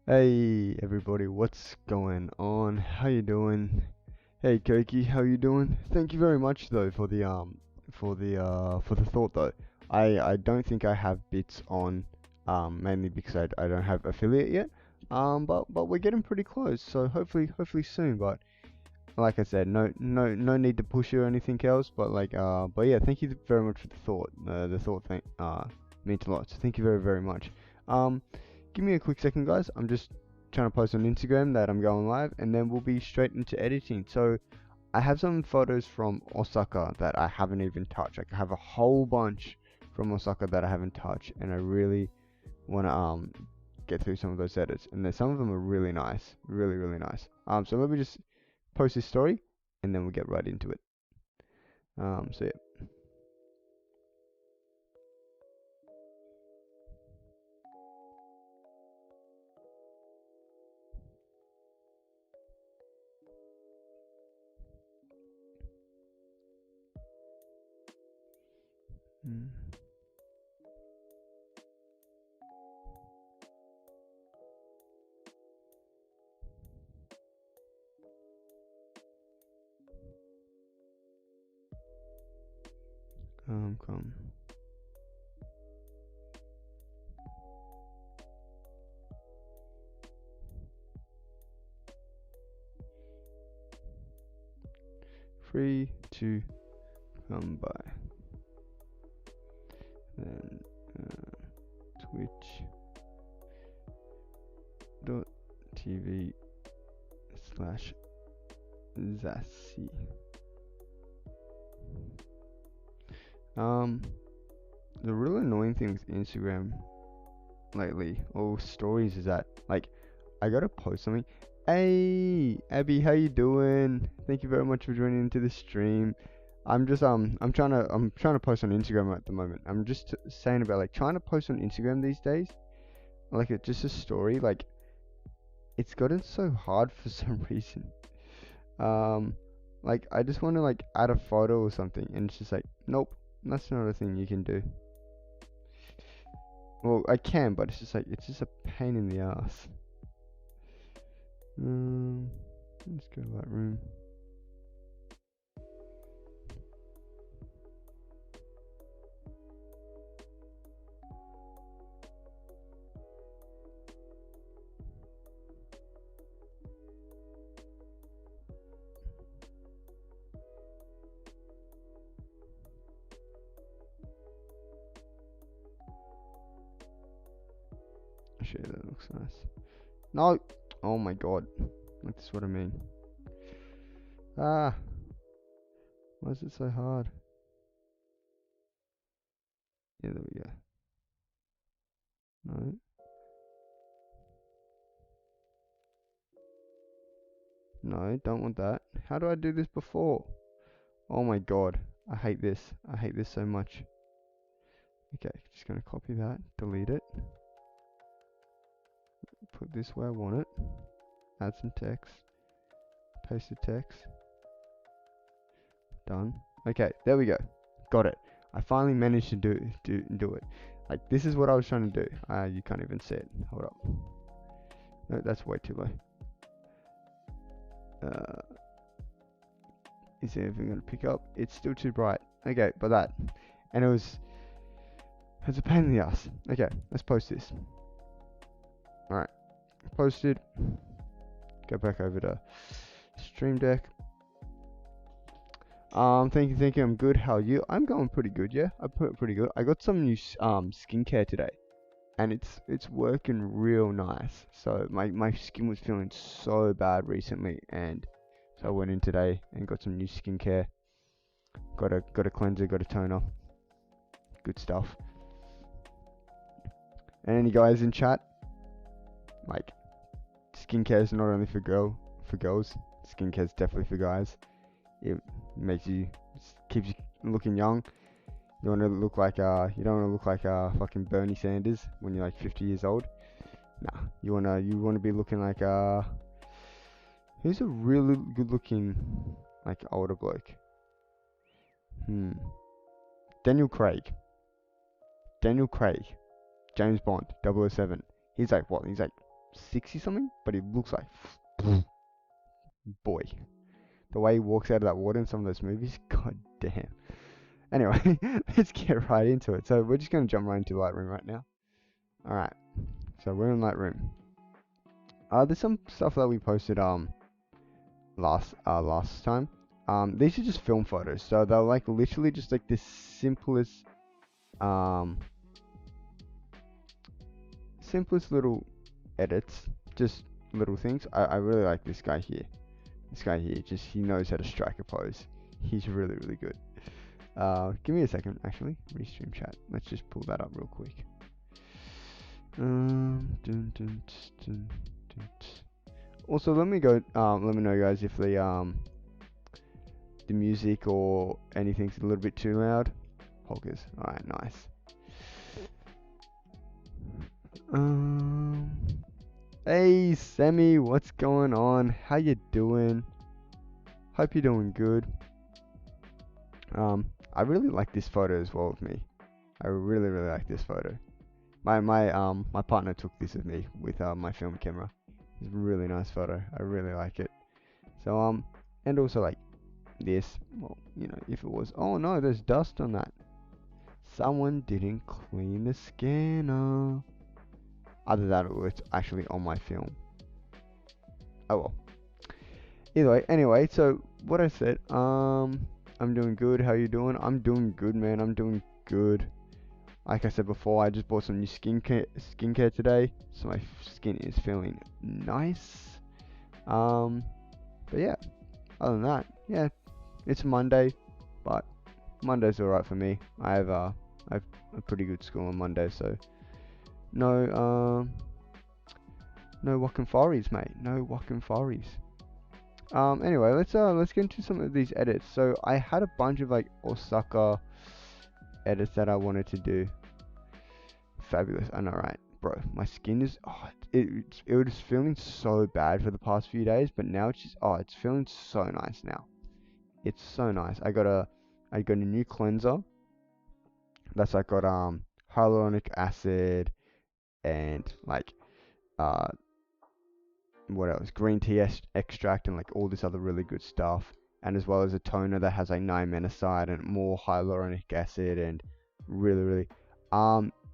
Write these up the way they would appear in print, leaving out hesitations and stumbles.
Hey everybody, what's going on? How you doing? Hey Koki, how you doing? Thank you very much though for the thought though. I don't think I have bits on mainly because I don't have affiliate yet. But we're getting pretty close, so hopefully soon. But like I said, no need to push it or anything else. But yeah, thank you very much for the thought. The thought thing means a lot. So thank you very much. Um, Give me a quick second, guys. I'm just trying to post on Instagram that I'm going live, and then we'll be straight into editing. So I have some photos from Osaka that I haven't even touched. Like I have a whole bunch from Osaka that I haven't touched, and I really want to get through some of those edits. And then some of them are really nice, really nice. So let me just post this story, and then we'll get right into it. So yeah. Mm. Come. Free to come by. Then twitch.tv slash Zassi. The real annoying thing with Instagram lately, or stories, is that like I gotta post something. Hey, Abby, how you doing? Thank you very much for joining into the stream. I'm trying to post on Instagram at the moment. I'm just saying about like trying to post on Instagram these days. Like it's just a story. Like it's gotten so hard for some reason. Um, like I just want to like add a photo or something, and it's just like, nope, that's not a thing you can do. Well, I can, but it's just a pain in the ass. Let's go to Lightroom. Actually, that looks nice. No! Oh my god. That's what I mean. Ah! Why is it so hard? Yeah, there we go. No. No, don't want that. How do I do this before? Oh my god. I hate this. I hate this so much. Okay, just gonna copy that, delete it, put this where I want it, add some text, paste the text, done. Okay, there we go. Got it. I finally managed to do it. Like this is what I was trying to do. You can't even see it. Hold up. No, that's way too low. Is there anything gonna pick up? It's still too bright. Okay, but that. And it's a pain in the ass. Okay, let's post this. Alright. Posted. Go back over to Stream Deck. Thank you. I'm good. How are you? I'm going pretty good. Yeah, I put pretty good. I got some new skincare today, and it's working real nice. So my skin was feeling so bad recently, and so I went in today and got some new skincare. Got a cleanser, got a toner. Good stuff. And any guys in chat? Like, skincare is not only for girls. Skincare is definitely for guys. It keeps you looking young. You want to look like you don't want to look like fucking Bernie Sanders when you're like 50 years old. Nah, you wanna be looking like who's a really good looking like older bloke? Daniel Craig. James Bond, 007. He's like what? He's like 60 something, but he looks like boy. The way he walks out of that water in some of those movies, god damn. Anyway, let's get right into it. So we're just gonna jump right into Lightroom right now. Alright, so we're in Lightroom. There's some stuff that we posted last time. These are just film photos, so they're like literally just like the simplest simplest little edits, just little things. I really like this guy here. This guy here, just he knows how to strike a pose. He's really, really good. Give me a second, actually. Restream chat. Let's just pull that up real quick. Also, let me go. Let me know, guys, if the music or anything's a little bit too loud. Polkas. All right, nice. Hey, Sammy, what's going on? How you doing? Hope you're doing good. I really like this photo as well of me. I really, really like this photo. My partner took this of me with my film camera. It's a really nice photo. I really like it. So and also like this. Well, you know, if it was, oh no, there's dust on that. Someone didn't clean the scanner. Other than that, it was actually on my film. Oh well. Either way, anyway, so what I said, I'm doing good. How you doing? I'm doing good, man. I'm doing good. Like I said before, I just bought some new skincare today, so my skin is feeling nice. But yeah, other than that, yeah, it's Monday, but Monday's alright for me. I've a pretty good school on Monday, so no no walking forries, mate. No walking forries. Anyway, let's get into some of these edits. So I had a bunch of like Osaka edits that I wanted to do. Fabulous. I know, right, bro? My skin is it was feeling so bad for the past few days, but now it's just it's feeling so nice now. It's so nice. I got a new cleanser. That's like got hyaluronic acid and like uh what else? Green tea extract and like all this other really good stuff. And as well as a toner that has like niacinamide and more hyaluronic acid and really, really.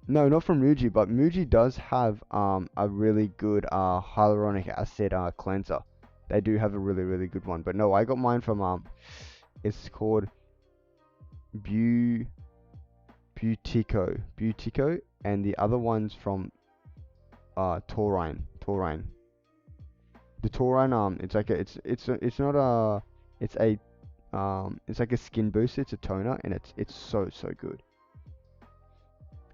No, not from Muji, but Muji does have a really good hyaluronic acid cleanser. They do have a really, really good one. But no, I got mine from it's called Butico, and the other one's from Taurine. The Taurine, it's like it's not a, it's like a skin booster. It's a toner, and it's so good.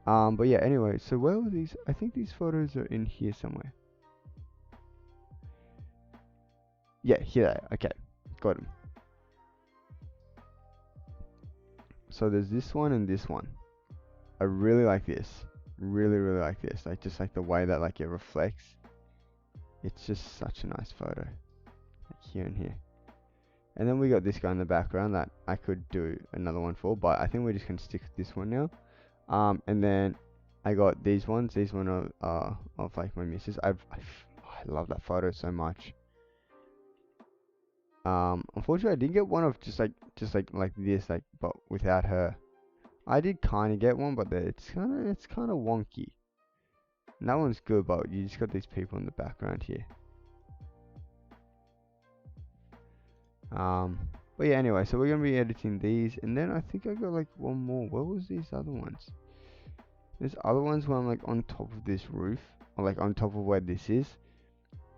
But yeah, anyway, so where were these? I think these photos are in here somewhere. Yeah, here they are. Okay, got them. So there's this one and this one. I really like this. Really, really like this. Like just like the way that like it reflects. It's just such a nice photo. Like here and here. And then we got this guy in the background that I could do another one for, but I think we're just gonna stick with this one now. And then I got these ones. These one are of like my missus. I love that photo so much. Unfortunately, I didn't get one of just like this, like, but without her. I did kind of get one, but it's kind of wonky. And that one's good, but you just got these people in the background here. But yeah, anyway, so we're gonna be editing these, and then I think I got like one more. Where was these other ones? There's other ones where I'm like on top of this roof, or like on top of where this is.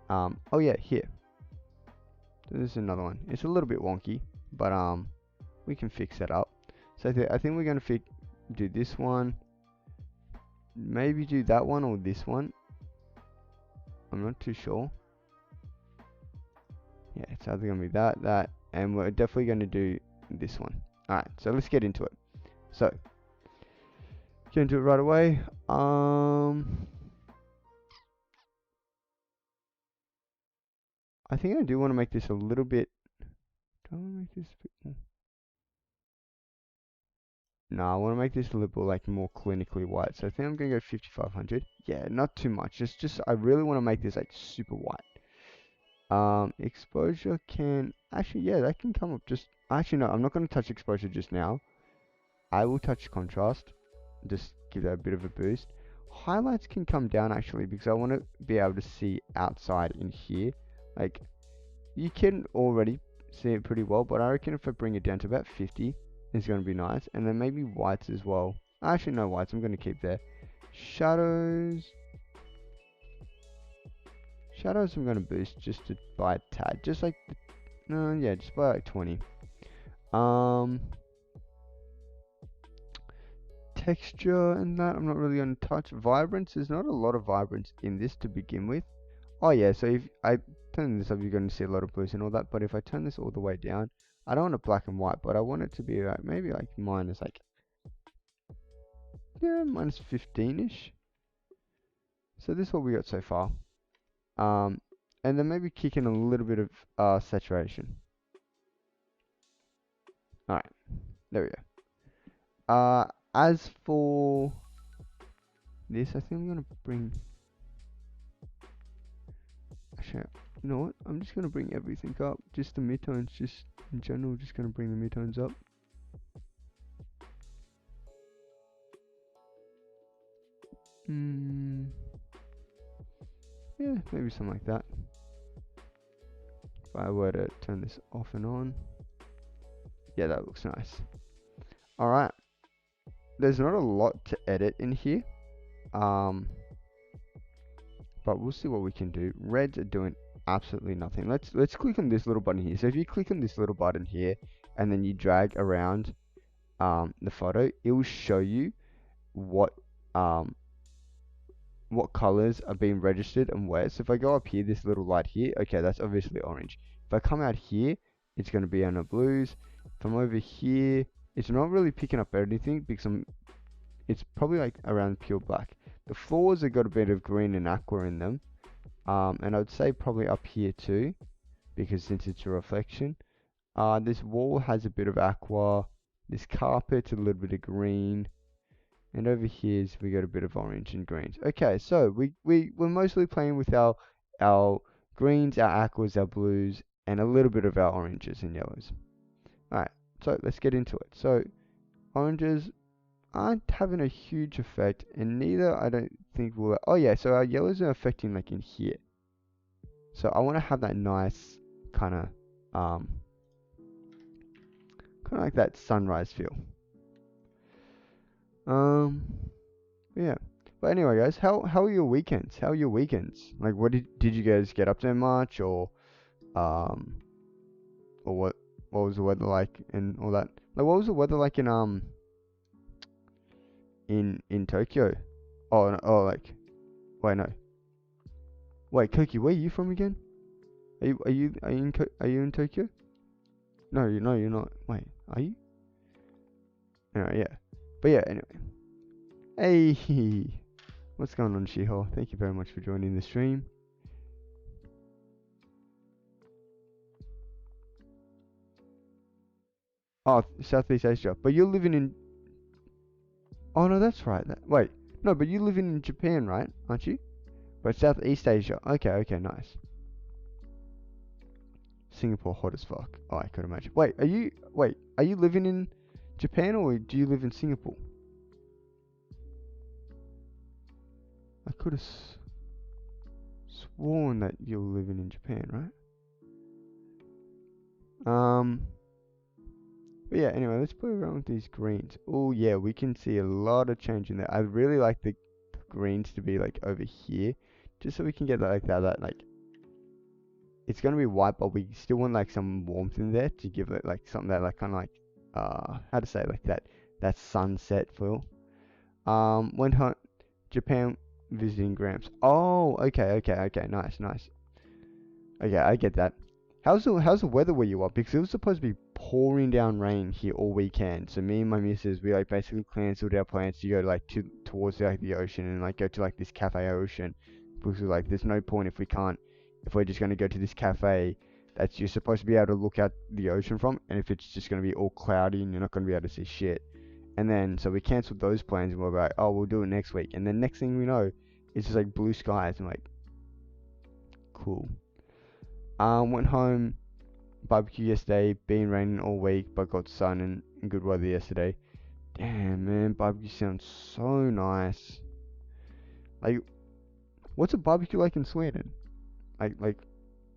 Oh yeah, here. There's another one. It's a little bit wonky, but we can fix that up. So I think we're gonna do this one. Maybe do that one or this one. I'm not too sure. Yeah, it's either gonna be that, and we're definitely gonna do this one. Alright, so let's get into it. So, get into it right away. I think I do want to make this a little bit. Do I want to make this a bit more? No, I want to make this a little like more clinically white. So I think I'm gonna go 5500. Yeah, not too much. Just I really want to make this like super white. Exposure can actually, yeah, that can come up just. Actually, no, I'm not gonna touch exposure just now. I will touch contrast. Just give that a bit of a boost. Highlights can come down actually because I want to be able to see outside in here. Like you can already see it pretty well, but I reckon if I bring it down to about 50, it's going to be nice. And then maybe whites as well. Actually, no whites. I'm going to keep there. Shadows. Shadows I'm going to boost just to by a tad. Just like, no, yeah, just by like 20. Um, Texture and that I'm not really going to touch. Vibrance, there's not a lot of vibrance in this to begin with. Oh yeah, so if I turn this up, you're going to see a lot of blues and all that. But if I turn this all the way down, I don't want it black and white, but I want it to be like maybe like minus like, yeah, minus 15ish. So this is what we got so far. And then maybe kick in a little bit of saturation. All right, there we go. As for this, I think I'm gonna bring. Actually, you know what? I'm just gonna bring everything up. Just the midtones, just in general, just gonna bring the midtones up. Yeah, maybe something like that. If I were to turn this off and on, yeah, that looks nice. All right, there's not a lot to edit in here, but we'll see what we can do. Reds are doing absolutely nothing. Let's click on this little button here. So if you click on this little button here, and then you drag around the photo, it will show you what colors are being registered and where. So if I go up here, this little light here, okay, that's obviously orange. If I come out here, it's going to be on the blues. If I'm over here, it's not really picking up anything because it's probably like around pure black. The floors have got a bit of green and aqua in them. And I would say probably up here too, because since it's a reflection. This wall has a bit of aqua. This carpet's a little bit of green. And over here we got a bit of orange and greens. Okay, so we're mostly playing with our greens, our aquas, our blues, and a little bit of our oranges and yellows. Alright, so let's get into it. So oranges aren't having a huge effect, and neither I don't think will. Oh yeah, so our yellows are affecting like in here. So I want to have that nice kind of like that sunrise feel. Yeah. But anyway, guys, how are your weekends? How are your weekends? Like, what did you guys get up to much, or what was the weather like and all that? Like, what was the weather like in Tokyo? Oh, no, oh, like, wait, no, wait, Koki, where are you from again? Are you in Tokyo? No, you're not. Wait, are you? Anyway, yeah. But yeah, anyway. Hey, what's going on, Shiho? Thank you very much for joining the stream. Oh, Southeast Asia. But you're living in... Oh, no, that's right. Wait. No, but you're living in Japan, right? Aren't you? But Southeast Asia. Okay, okay, nice. Singapore, hot as fuck. Oh, I could imagine. Wait, are you living in Japan or do you live in Singapore? I could have sworn that you're living in Japan, right? But yeah, anyway, let's play around with these greens. Oh yeah, we can see a lot of change in there. I really like the greens to be like over here, just so we can get that like it's gonna be white, but we still want like some warmth in there to give it like something that like kind of like how to say like that sunset feel. Went home Japan visiting Gramps. Oh, okay, nice. Okay, I get that. How's the weather where you are? Because it was supposed to be pouring down rain here all weekend. So me and my missus, we like basically cancelled our plans to go like towards like the ocean and like go to like this cafe ocean. Because we're like, there's no point if we're just gonna go to this cafe that's you're supposed to be able to look at the ocean from, and if it's just gonna be all cloudy and you're not gonna be able to see shit. And then, so we cancelled those plans and we're like, oh, we'll do it next week. And then next thing we know, it's just like blue skies and like, cool. Went home, barbecue yesterday, been raining all week, but got sun and good weather yesterday. Damn, man, barbecue sounds so nice. Like, what's a barbecue like in Sweden? Like,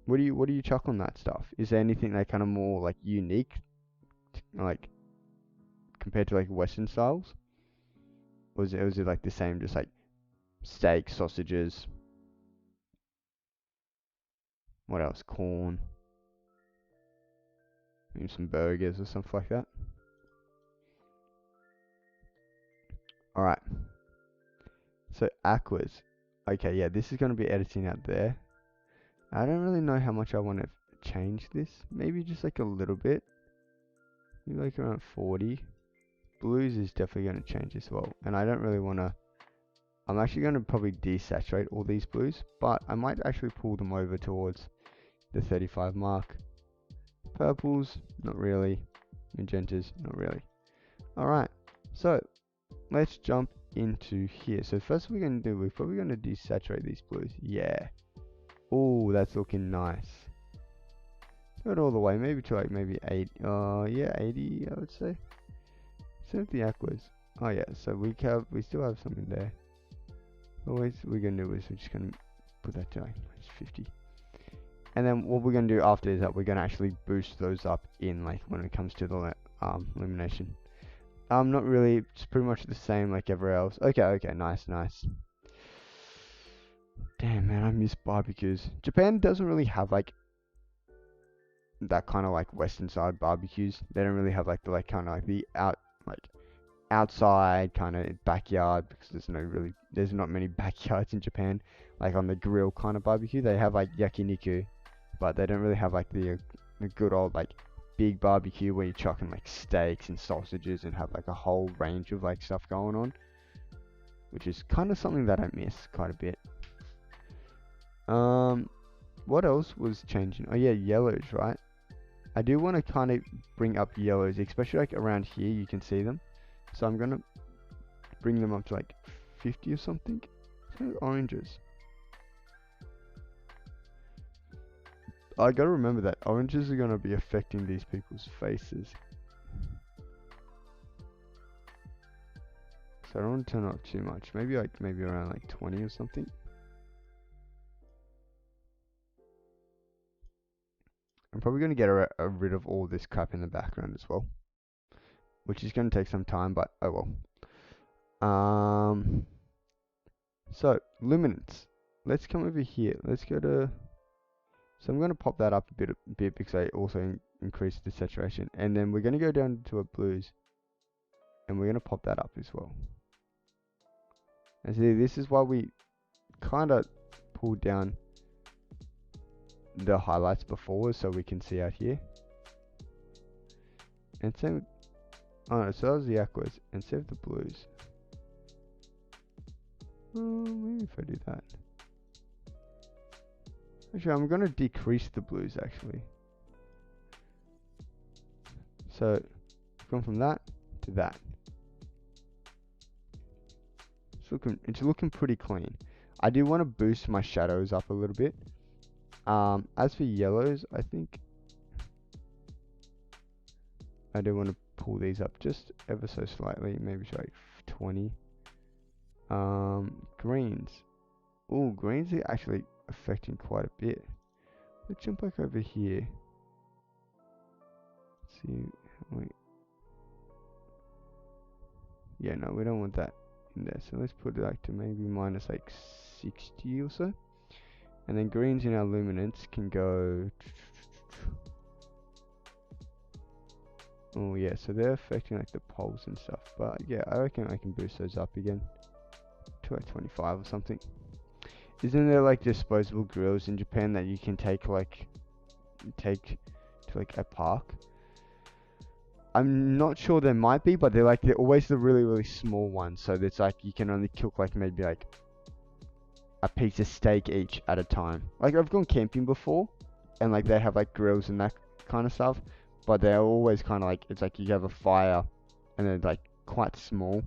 what do you chuck on that stuff? Is there anything like kind of more like unique, like compared to like Western styles? Or was it like the same, just like steak, sausages, what else? Corn, maybe some burgers or something like that. Alright. So aquas. Okay, yeah, this is gonna be editing out there. I don't really know how much I want to change this. Maybe just like a little bit. Maybe like around 40. Blues is definitely going to change as well. And I don't really want to... I'm actually going to probably desaturate all these blues. But I might actually pull them over towards the 35 mark. Purples, not really. Magentas, not really. Alright, so let's jump into here. So first we're going to do, we're probably going to desaturate these blues. Yeah. Oh, that's looking nice. Do it all the way, maybe to like maybe 8. Yeah, 80, I would say. Same with the aquas. Oh yeah, so we still have something there. Always we're gonna do is we're just gonna put that to like 50. And then what we're gonna do after is that we're gonna actually boost those up in like when it comes to the illumination. Not really. It's pretty much the same like everywhere else. Okay, nice. Damn man, I miss barbecues. Japan doesn't really have like that kind of like Western side barbecues. They don't really have like the like kind of like the outside kind of backyard, because there's not many backyards in Japan. Like on the grill kind of barbecue, they have like yakiniku, but they don't really have like the good old like big barbecue where you're chucking like steaks and sausages and have like a whole range of like stuff going on, which is kind of something that I miss quite a bit. What else was changing? Oh yeah, yellows, right? I do want to kind of bring up yellows, especially like around here you can see them. So I'm gonna bring them up to like 50 or something. So oranges. I gotta remember that oranges are gonna be affecting these people's faces. So I don't want to turn it up too much. Maybe around like 20 or something. I'm probably gonna get rid of all this crap in the background as well, which is gonna take some time, but oh well. So luminance. Let's come over here. Let's go to. So I'm gonna pop that up a bit because I also increased the saturation, and then we're gonna go down to a blues, and we're gonna pop that up as well. And see, this is why we kind of pulled down the highlights before, so we can see out here. And same with, oh no, so that was the aquas, and save the blues. Maybe if I do that. Actually, I'm gonna decrease the blues actually. So, gone from that to that. It's looking pretty clean. I do want to boost my shadows up a little bit. As for yellows, I think I do want to pull these up just ever so slightly, maybe like 20. Greens. Oh, greens are actually affecting quite a bit. Let's jump back over here. Let's see. Wait. Yeah, no, we don't want that in there. So let's put it like to maybe minus like 60 or so. And then greens in our luminance can go. Oh yeah, so they're affecting like the poles and stuff. But yeah, I reckon I can boost those up again to like 25 or something. Isn't there like disposable grills in Japan that you can take to like a park? I'm not sure, there might be, but they're always the really small ones. So it's like you can only cook like maybe like a piece of steak each at a time. Like I've gone camping before, and like they have like grills and that kind of stuff, but they're always kind of like, it's like you have a fire, and then like quite small.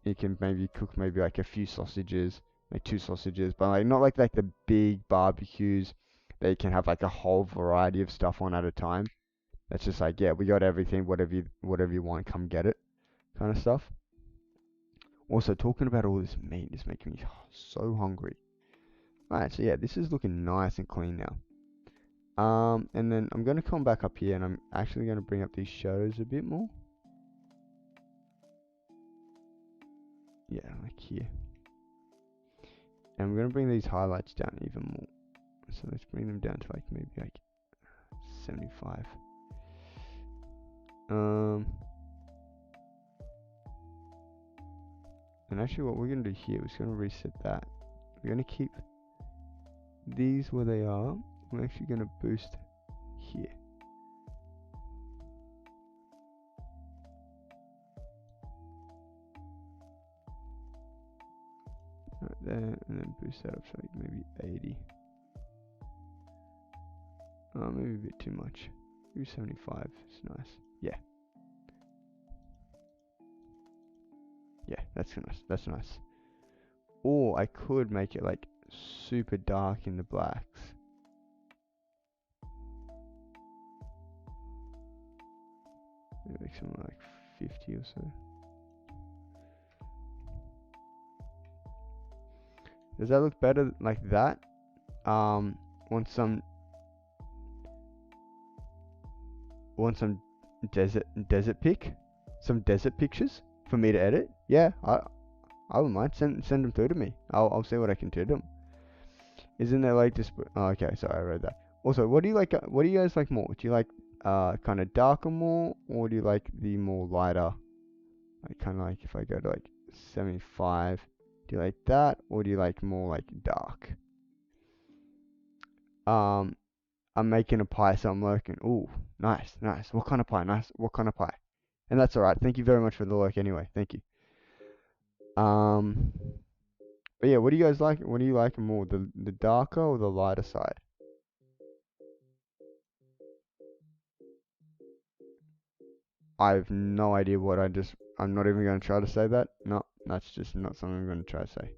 You can maybe cook maybe like a few sausages, like 2 sausages, but like not like the big barbecues that you can have like a whole variety of stuff on at a time. That's just like, yeah, we got everything, whatever you want, come get it, kind of stuff. Also, talking about all this meat is making me so hungry. Alright, so yeah, this is looking nice and clean now. And then I'm gonna come back up here and I'm actually gonna bring up these shadows a bit more. Yeah, like here. And we're gonna bring these highlights down even more. So let's bring them down to like maybe like 75. And actually what we're gonna do here is gonna reset that. We're gonna keep these where they are. We're actually gonna boost here. Right there, and then boost that up to like maybe 80. Maybe a bit too much. Maybe 75. It's nice. Yeah. Yeah, that's nice. That's nice. Or I could make it like super dark in the blacks. Maybe like something like 50 or so. Does that look better like that? Want some desert pic? Some desert pictures for me to edit? Yeah, I wouldn't mind. Send them through to me. I'll see what I can do to them. Isn't there like this? Oh, okay, sorry, I read that. Also, what do you like? What do you guys like more? Do you like kind of darker more, or do you like the more lighter? Like kind of like if I go to like 75, do you like that, or do you like more like dark? I'm making a pie, so I'm lurking. Ooh, nice, nice. What kind of pie? Nice. What kind of pie? And that's alright. Thank you very much for the lurk anyway. Thank you. But yeah, what do you guys like? What do you like more? The darker or the lighter side? I have no idea what I'm not even going to try to say that. No, that's just not something I'm going to try to say.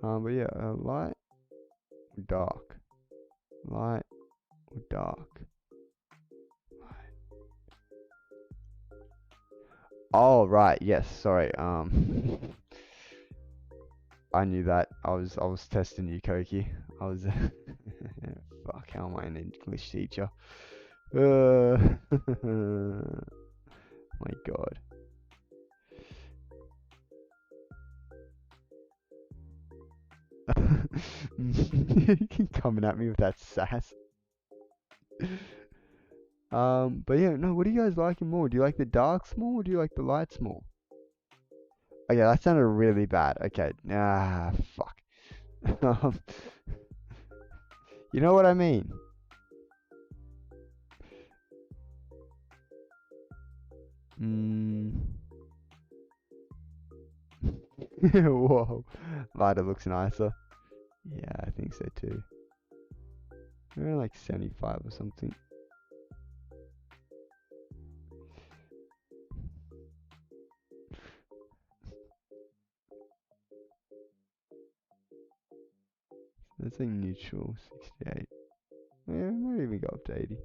But yeah, light or dark. Light or dark. Oh, right. Yes. Sorry. I knew that. I was testing you, Koki. I was. Fuck. How am I an English teacher? My God. Coming at me with that sass. But yeah, no. What do you guys liking more? Do you like the darks more, or do you like the lights more? Okay, that sounded really bad. Okay, fuck. Um, you know what I mean? Whoa, lighter looks nicer. Yeah, I think so too. Maybe like 75 or something. That's like neutral, 68. Yeah, might even go up to 80.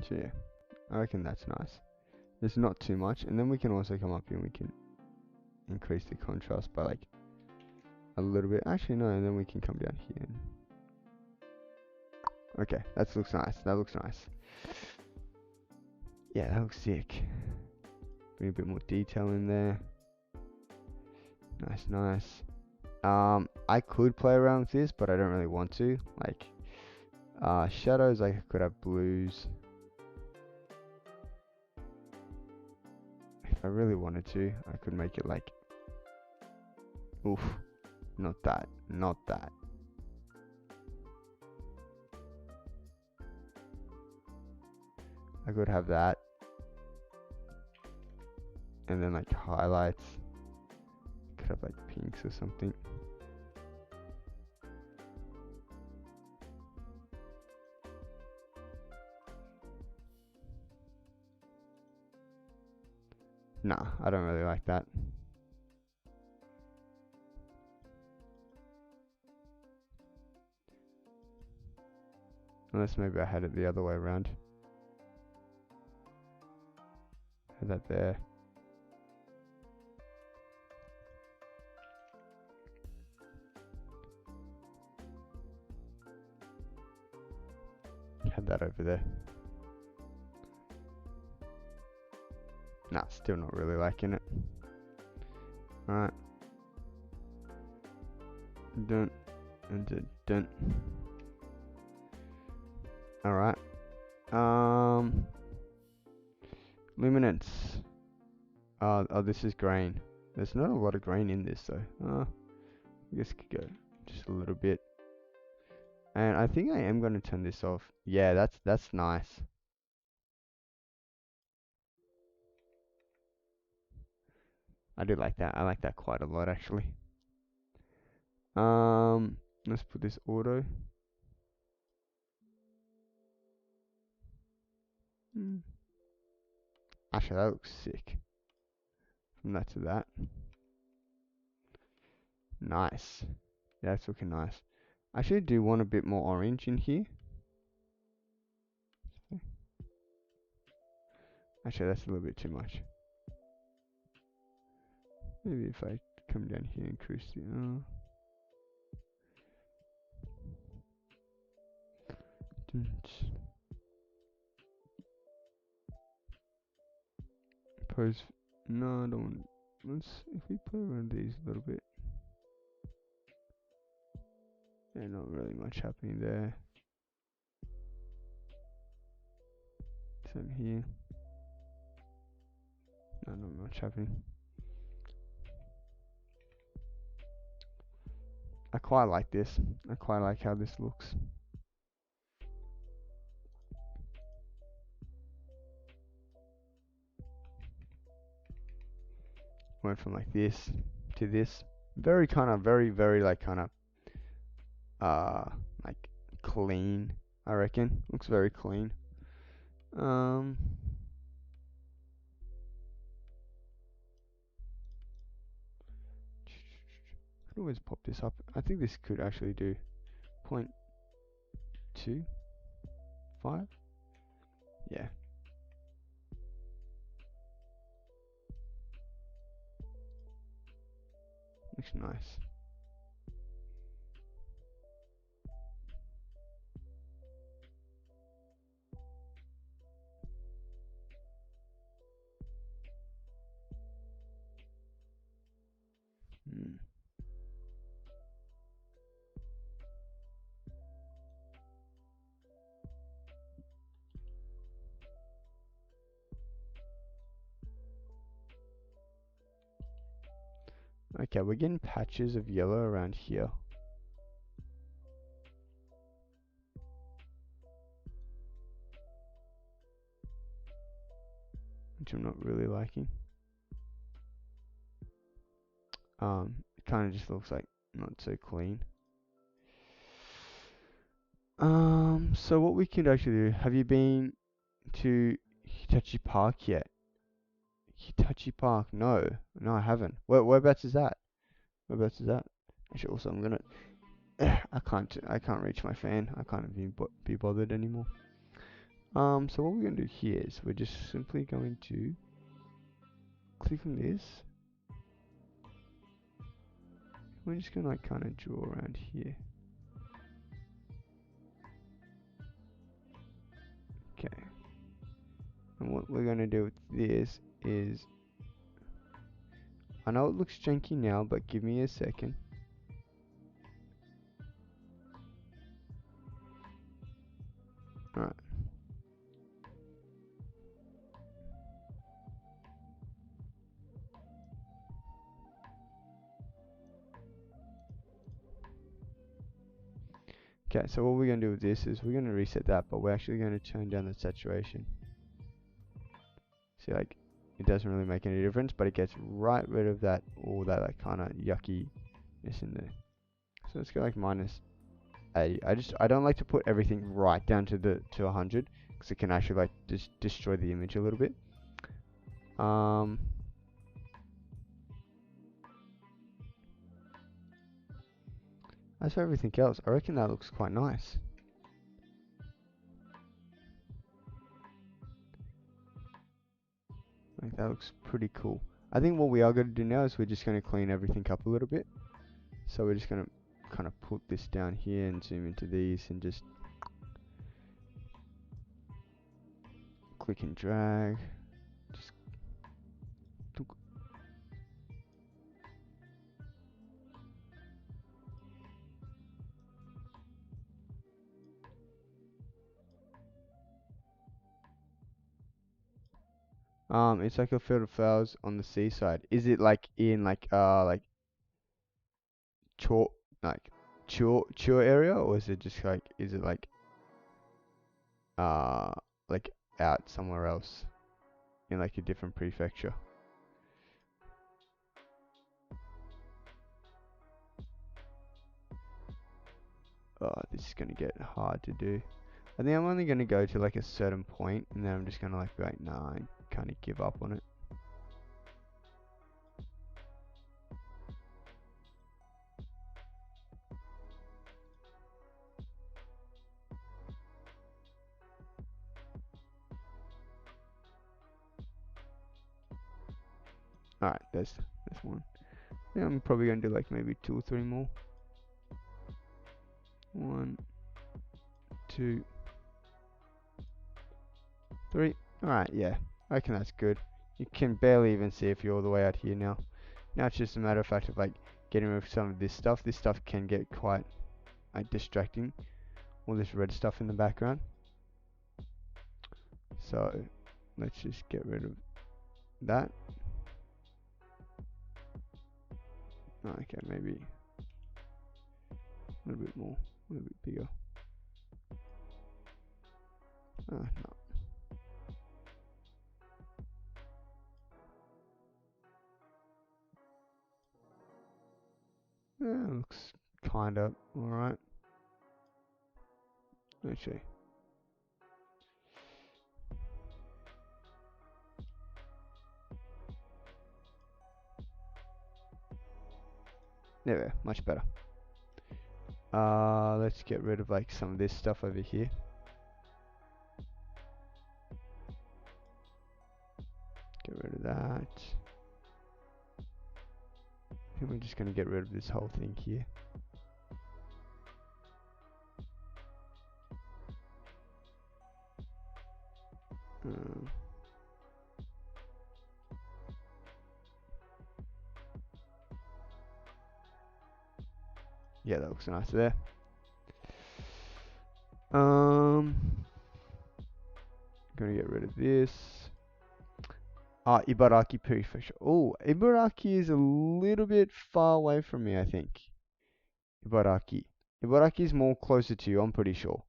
So yeah, I reckon that's nice. There's not too much, and then we can also come up here and we can increase the contrast by like a little bit. Actually, no, and then we can come down here. And... Okay, that looks nice. That looks nice. Yeah, that looks sick. Bring a bit more detail in there. Nice, nice. I could play around with this, but I don't really want to. Like, shadows, I could have blues. If I really wanted to, I could make it like, oof, not that, not that. I could have that. And then like highlights, could have like pinks or something. Nah, I don't really like that. Unless maybe I had it the other way around. Had that there. Had that over there. Nah, still not really liking it. Alright. Dun, dun, dun. Alright. Luminance. Oh, this is grain. There's not a lot of grain in this though. I guess could go just a little bit. And I think I am going to turn this off. Yeah, that's nice. I do like that. I like that quite a lot actually. Let's put this auto. Actually, that looks sick. From that to that. Nice. Yeah, that's looking nice. I actually do want a bit more orange in here. Actually, that's a little bit too much. Maybe if I come down here and increase the... Pose... No, I don't want... Let's... If we play around these a little bit. Yeah, not really much happening there. Same here. No, not much happening. I quite like this. I quite like how this looks. Went from like this to this. Very kind of, very like kind of, like clean, I reckon. Looks very clean. I could always pop this up. I think this could actually do 0.25. Yeah. Looks nice. Okay, we're getting patches of yellow around here. Which I'm not really liking. It kind of just looks like not so clean. So what we could actually do, have you been to Hitachi Park yet? Hitachi Park? No, I haven't. Whereabouts is that? Whereabouts is that? Actually, also I'm gonna. I can't reach my fan. I can't be bothered anymore. So what we're gonna do here is we're just simply going to click on this. We're just gonna like kind of draw around here. Okay. And what we're gonna do with this is, I know it looks janky now, but give me a second. Alright. Okay, so what we're going to do with this is we're going to reset that, but we're actually going to turn down the saturation. See, like, it doesn't really make any difference, but it gets right rid of that, all that like kind of yuckiness in there. So let's go like -80. I don't like to put everything right down to 100, because it can actually like just destroy the image a little bit. As for everything else, I reckon that looks quite nice. Like that looks pretty cool. I think what we are going to do now is we're just going to clean everything up a little bit. So we're just going to kind of put this down here and zoom into these and just click and drag. Just it's like a field of flowers on the seaside. Is it like in like chore like chore area, or is it just like, is it uh like out somewhere else in like a different prefecture? Oh, this is gonna get hard to do. I think I'm only gonna go to like a certain point, and then I'm just gonna like be like, nah, I kind of give up on it. Alright, there's one. Yeah, I'm probably gonna do like maybe 2 or 3 more. 1, 2, 3. Alright, yeah. I reckon that's good. You can barely even see if you're all the way out here now. Now it's just a matter of fact of like getting rid of some of this stuff. This stuff can get quite like distracting. All this red stuff in the background. So let's just get rid of that. Okay, maybe a little bit more, a little bit bigger. No. Yeah, looks kinda alright. Actually. There we go, much better. Let's get rid of like some of this stuff over here. Get rid of that. And we're just gonna get rid of this whole thing here. Yeah, that looks nice there. Gonna get rid of this. Ibaraki Prefecture. Oh, Ibaraki is a little bit far away from me, I think. Ibaraki. Ibaraki is more closer to you, I'm pretty sure.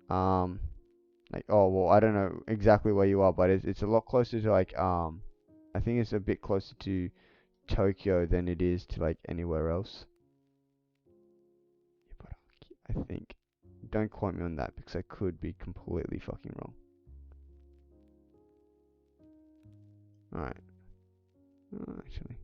Like, oh, well, I don't know exactly where you are, but it's a lot closer to like, I think it's a bit closer to Tokyo than it is to like anywhere else. Ibaraki, I think. Don't quote me on that because I could be completely fucking wrong. Alright. Actually.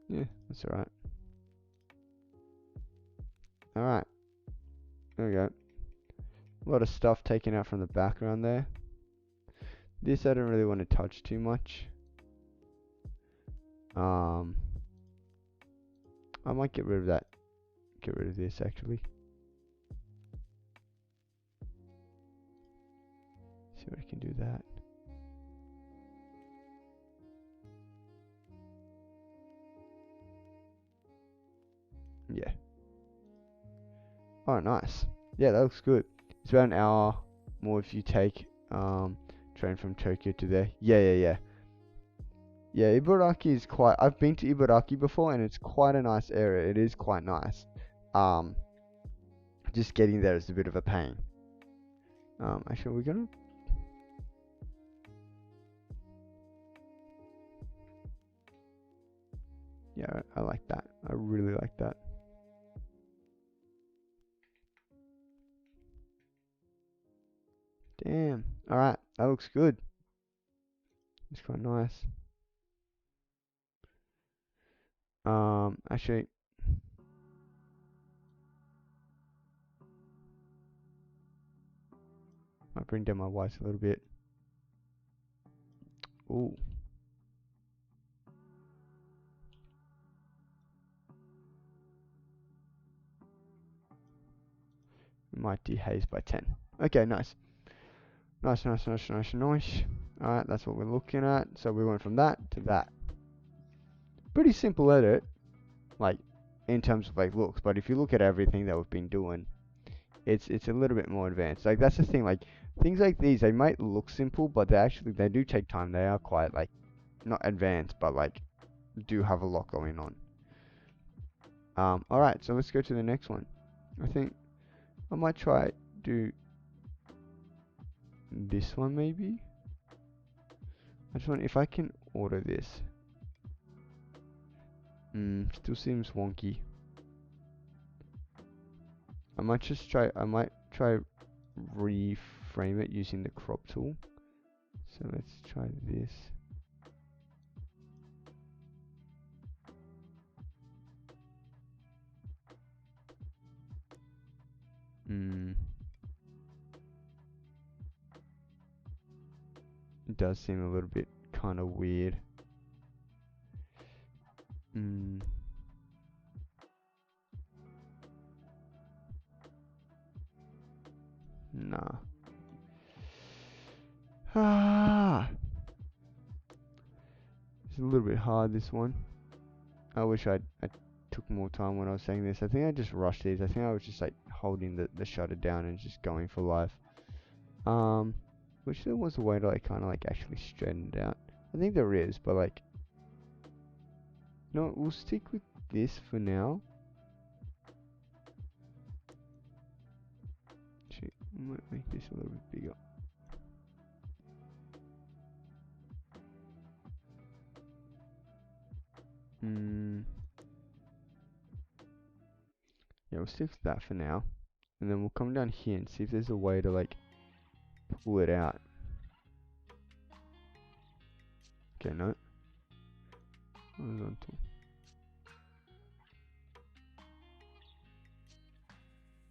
Yeah, that's alright. Alright. There we go. A lot of stuff taken out from the background there. This I don't really want to touch too much. I might get rid of that. Get rid of this actually. See if I can do that. Yeah. Oh, nice. Yeah, that looks good. It's about an hour more if you take train from Tokyo to there. Yeah. Yeah, Ibaraki is quite. I've been to Ibaraki before, and it's quite a nice area. It is quite nice. Um, just getting there is a bit of a pain. Actually, we're gonna. Yeah, I like that. I really like that. Damn. All right, that looks good. It's quite nice. Actually, I'll bring down my whites a little bit. Ooh. Might dehaze by 10. Okay, nice. Nice. Alright, that's what we're looking at. So we went from that to that. Pretty simple edit, like, in terms of like looks, but if you look at everything that we've been doing, it's a little bit more advanced. Like, that's the thing, like, things like these, they might look simple, but they do take time. They are quite, like, not advanced, but like, do have a lot going on. Alright, so let's go to the next one. I think I might try do this one maybe. I just want, if I can order this. Still seems wonky. I might try reframe it using the crop tool. So let's try this. It does seem a little bit kind of weird. Nah. It's a little bit hard, this one. I wish I took more time when I was saying this. I think I just rushed these. I think I was just like holding the shutter down and just going for life. Wish there was a way to like kind of like actually straighten it out. I think there is, but like, no, we'll stick with this for now. Actually, I might make this a little bit bigger. Yeah, we'll stick with that for now. And then we'll come down here and see if there's a way to like pull it out. Okay, no. Horizontal.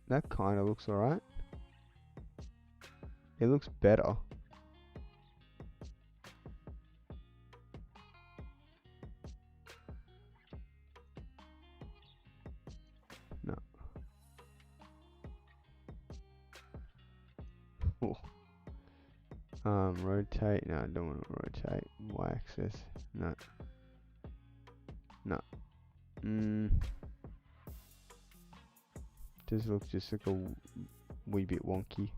That kind of looks alright. It looks better. No. Oh. Rotate. No, I don't want to rotate. Y-axis. No. No. Does look just like a wee bit wonky.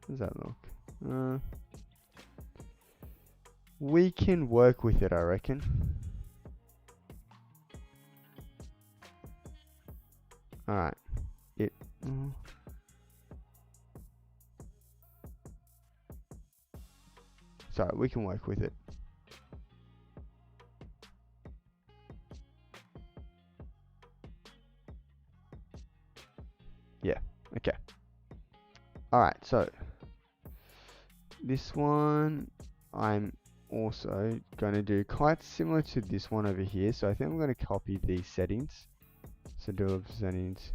How does that look? We can work with it, I reckon. Alright. Sorry, we can work with it. Yeah, okay. Alright, so this one I'm also going to do quite similar to this one over here. So I think I'm going to copy these settings. So developer settings,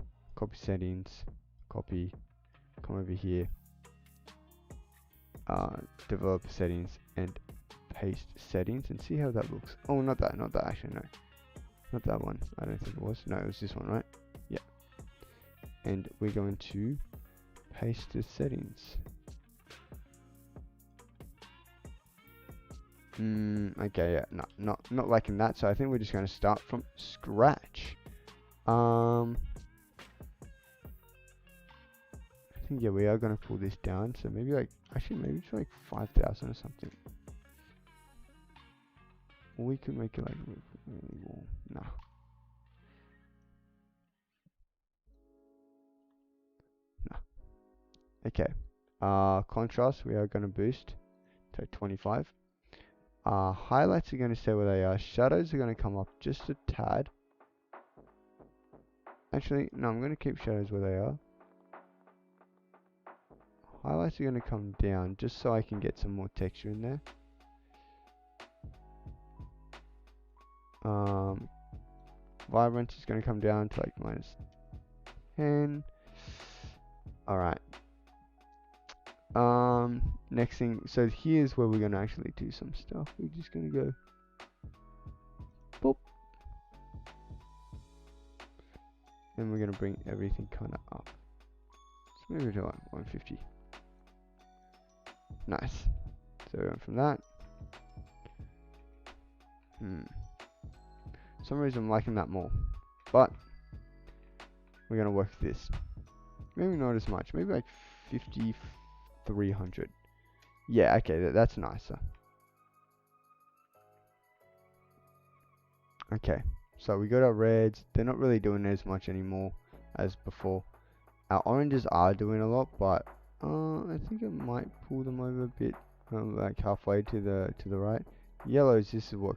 copy, come over here, developer settings, and paste settings, and see how that looks. Oh, not that, actually, no. Not that one, I don't think it was. No, it was this one, right? Yeah. And we're going to paste the settings. Okay, yeah, no, not liking that, so I think we're just going to start from scratch. think, yeah, we are going to pull this down. So maybe like, actually maybe it's like 5,000 or something. Or we could make it like really warm. Nah. Nah. Okay. Contrast, we are going to boost to 25. Highlights are going to stay where they are. Shadows are going to come up just a tad. Actually, no, I'm going to keep shadows where they are. Highlights are going to come down just so I can get some more texture in there. Vibrance is going to come down to like -10. Alright. Next thing, so here's where we're going to actually do some stuff. We're just going to go boop. And we're going to bring everything kind of up. Let's move it to like 150. Nice. So we went from that. For some reason I'm liking that more. But we're going to work this. Maybe not as much. Maybe like 5,300. Yeah, okay, that's nicer. Okay, so we got our reds. They're not really doing as much anymore as before. Our oranges are doing a lot, but I think I might pull them over a bit, like halfway to the right. Yellows, this is what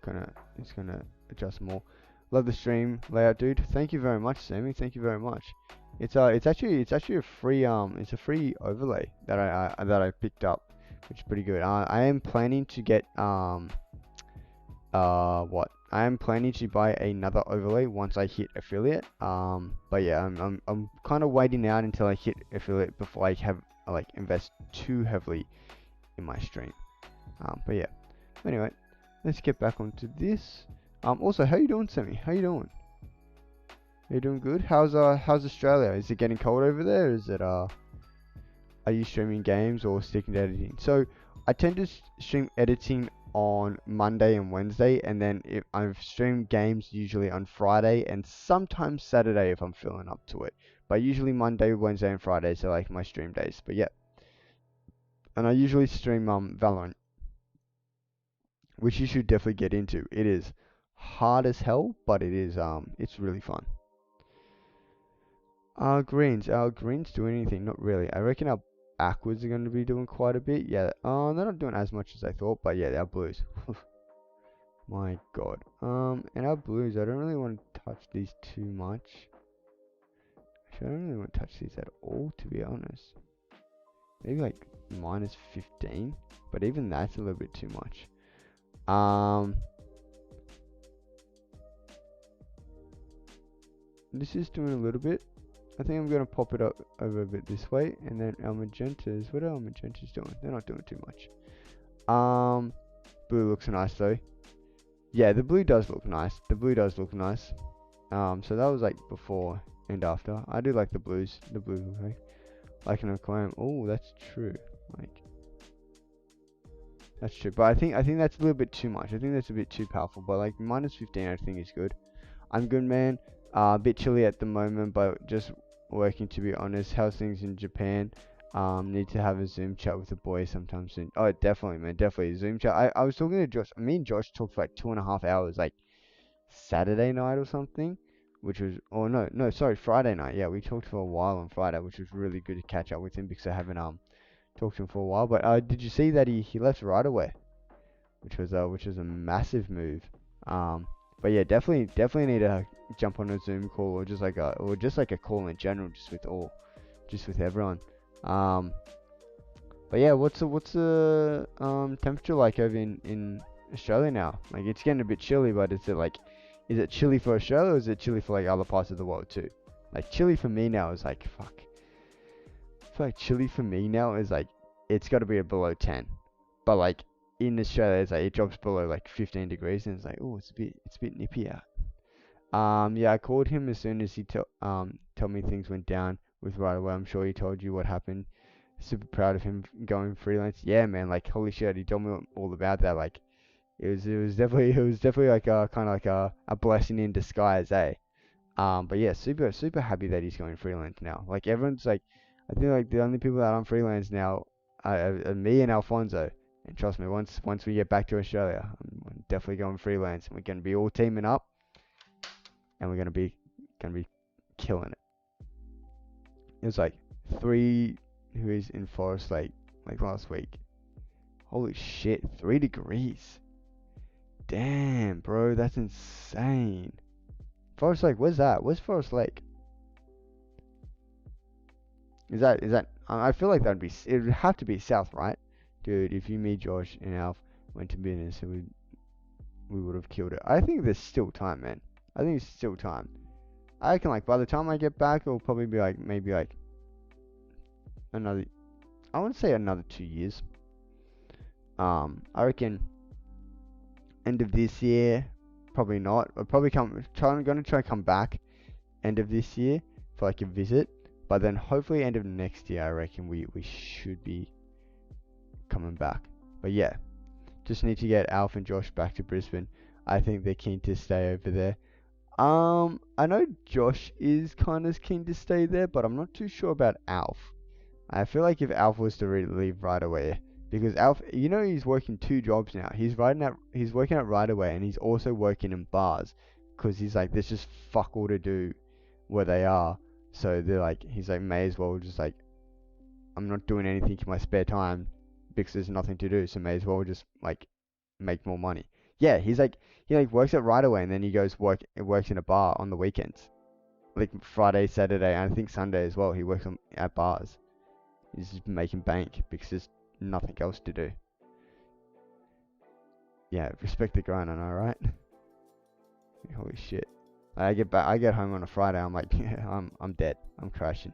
it's gonna adjust more. Love the stream layout, dude. Thank you very much, Sammy. Thank you very much. It's actually a free overlay that I picked up, which is pretty good. I am planning to get I am planning to buy another overlay once I hit affiliate. But yeah, I'm kind of waiting out until I hit affiliate before I have invest too heavily in my stream. But yeah. Anyway, let's get back onto this. Also, how you doing, Sammy? How you doing? Are you doing good? How's Australia? Is it getting cold over there? Is it are you streaming games or sticking to editing? So I tend to stream editing on Monday and Wednesday, and then I've streamed games usually on Friday and sometimes Saturday if I'm feeling up to it. But usually Monday, Wednesday, and Fridays are like my stream days. But yeah, and I usually stream Valorant, which you should definitely get into. It is hard as hell, but it is it's really fun. Our greens do anything? Not really. I reckon our backwards are going to be doing quite a bit. Yeah, they're not doing as much as I thought, but yeah, our blues. My god. And our blues, I don't really want to touch these too much. Actually, I don't really want to touch these at all, to be honest. Maybe like -15, but even that's a little bit too much. This is doing a little bit. I think I'm going to pop it up over a bit this way, and then our magentas, what are our magentas doing? They're not doing too much. Blue looks nice though. Yeah, the blue does look nice. The blue does look nice. So that was like before and after. I do like the blues. The blue look like an aquarium. Oh, that's true. Like, that's true. But I think that's a little bit too much. I think that's a bit too powerful. But like -15, I think is good. I'm good, man. A bit chilly at the moment, but just working, to be honest. How's things in Japan? Need to have a Zoom chat with the boys sometime soon. Oh, definitely, man. Definitely. Zoom chat. I was talking to Josh. Me and Josh talked for like 2.5 hours, like Saturday night or something. Which was, or no, sorry, Friday night. Yeah, we talked for a while on Friday, which was really good to catch up with him because I haven't talked to him for a while. But did you see that he left right away? Which was a massive move. But yeah, definitely need to jump on a Zoom call or just like a call in general, just with everyone. But yeah, what's the temperature like over in Australia now? Like, it's getting a bit chilly, but is it chilly for Australia or is it chilly for like other parts of the world too? Like, chilly for me now is like, fuck. I feel like chilly for me now is like, it's got to be below 10. But like in Australia, it's like it drops below like 15 degrees, and it's like, oh, it's a bit nippy out. Yeah, I called him as soon as he told me things went down with right away. I'm sure he told you what happened. Super proud of him going freelance. Yeah, man, like holy shit, he told me all about that. Like it was definitely like kind of like a blessing in disguise, eh? But yeah, super happy that he's going freelance now. Like everyone's like, I think like the only people that are on freelance now are me and Alfonso. And trust me, once we get back to Australia, I'm definitely going freelance. And we're gonna be all teaming up, and we're gonna be killing it. It was like 3 degrees in Forest Lake like last week. Holy shit, 3 degrees. Damn, bro, that's insane. Forest Lake, where's that? Where's Forest Lake? Is that? I feel like it would have to be south, right? Dude, if you, me, Josh, and Alf went to business, we would have killed it. I think there's still time, man. I think there's still time. I reckon like by the time I get back, it'll probably be like maybe like another. I want to say another 2 years. I reckon end of this year, probably not. I'll probably gonna try to come back end of this year for like a visit. But then hopefully end of next year, I reckon we should be coming back. But yeah, just need to get Alf and Josh back to Brisbane. I think they're keen to stay over there. I know Josh is kind of keen to stay there, but I'm not too sure about Alf. I feel like if Alf was to leave right away, because Alf, he's working 2 jobs now. He's working at right away, and he's also working in bars, because he's like, there's just fuck all to do where they are. So he's like, may as well just like, I'm not doing anything in my spare time because there's nothing to do, so may as well just like make more money. Yeah, he works at right away, and then he works in a bar on the weekends, like Friday, Saturday, and I think Sunday as well. He works at bars. He's just making bank because there's nothing else to do. Yeah, respect the grind, I know, right? Holy shit. I get home on a Friday, I'm like, yeah, I'm dead. I'm crashing.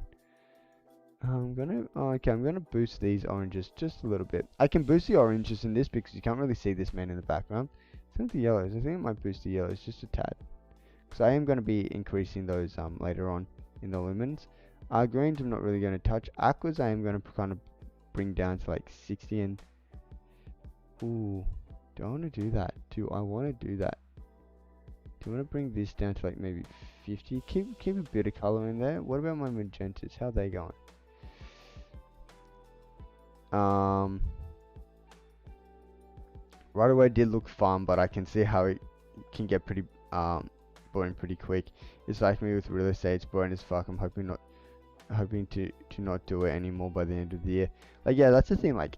I'm gonna boost these oranges just a little bit. I can boost the oranges in this because you can't really see this man in the background. I think the yellows, I think I might boost the yellows just a tad. Because I am going to be increasing those later on in the lumens. Greens I'm not really going to touch. Aquas I am going to kind of bring down to like 60 and... Ooh, do I want to do that? Do I want to do that? Do I want to bring this down to like maybe 50? Keep a bit of color in there. What about my magentas? How are they going? Right away did look fun, but I can see how it can get pretty boring pretty quick. It's like me with real estate, it's boring as fuck. I'm hoping to not do it anymore by the end of the year. Like, yeah, that's the thing, like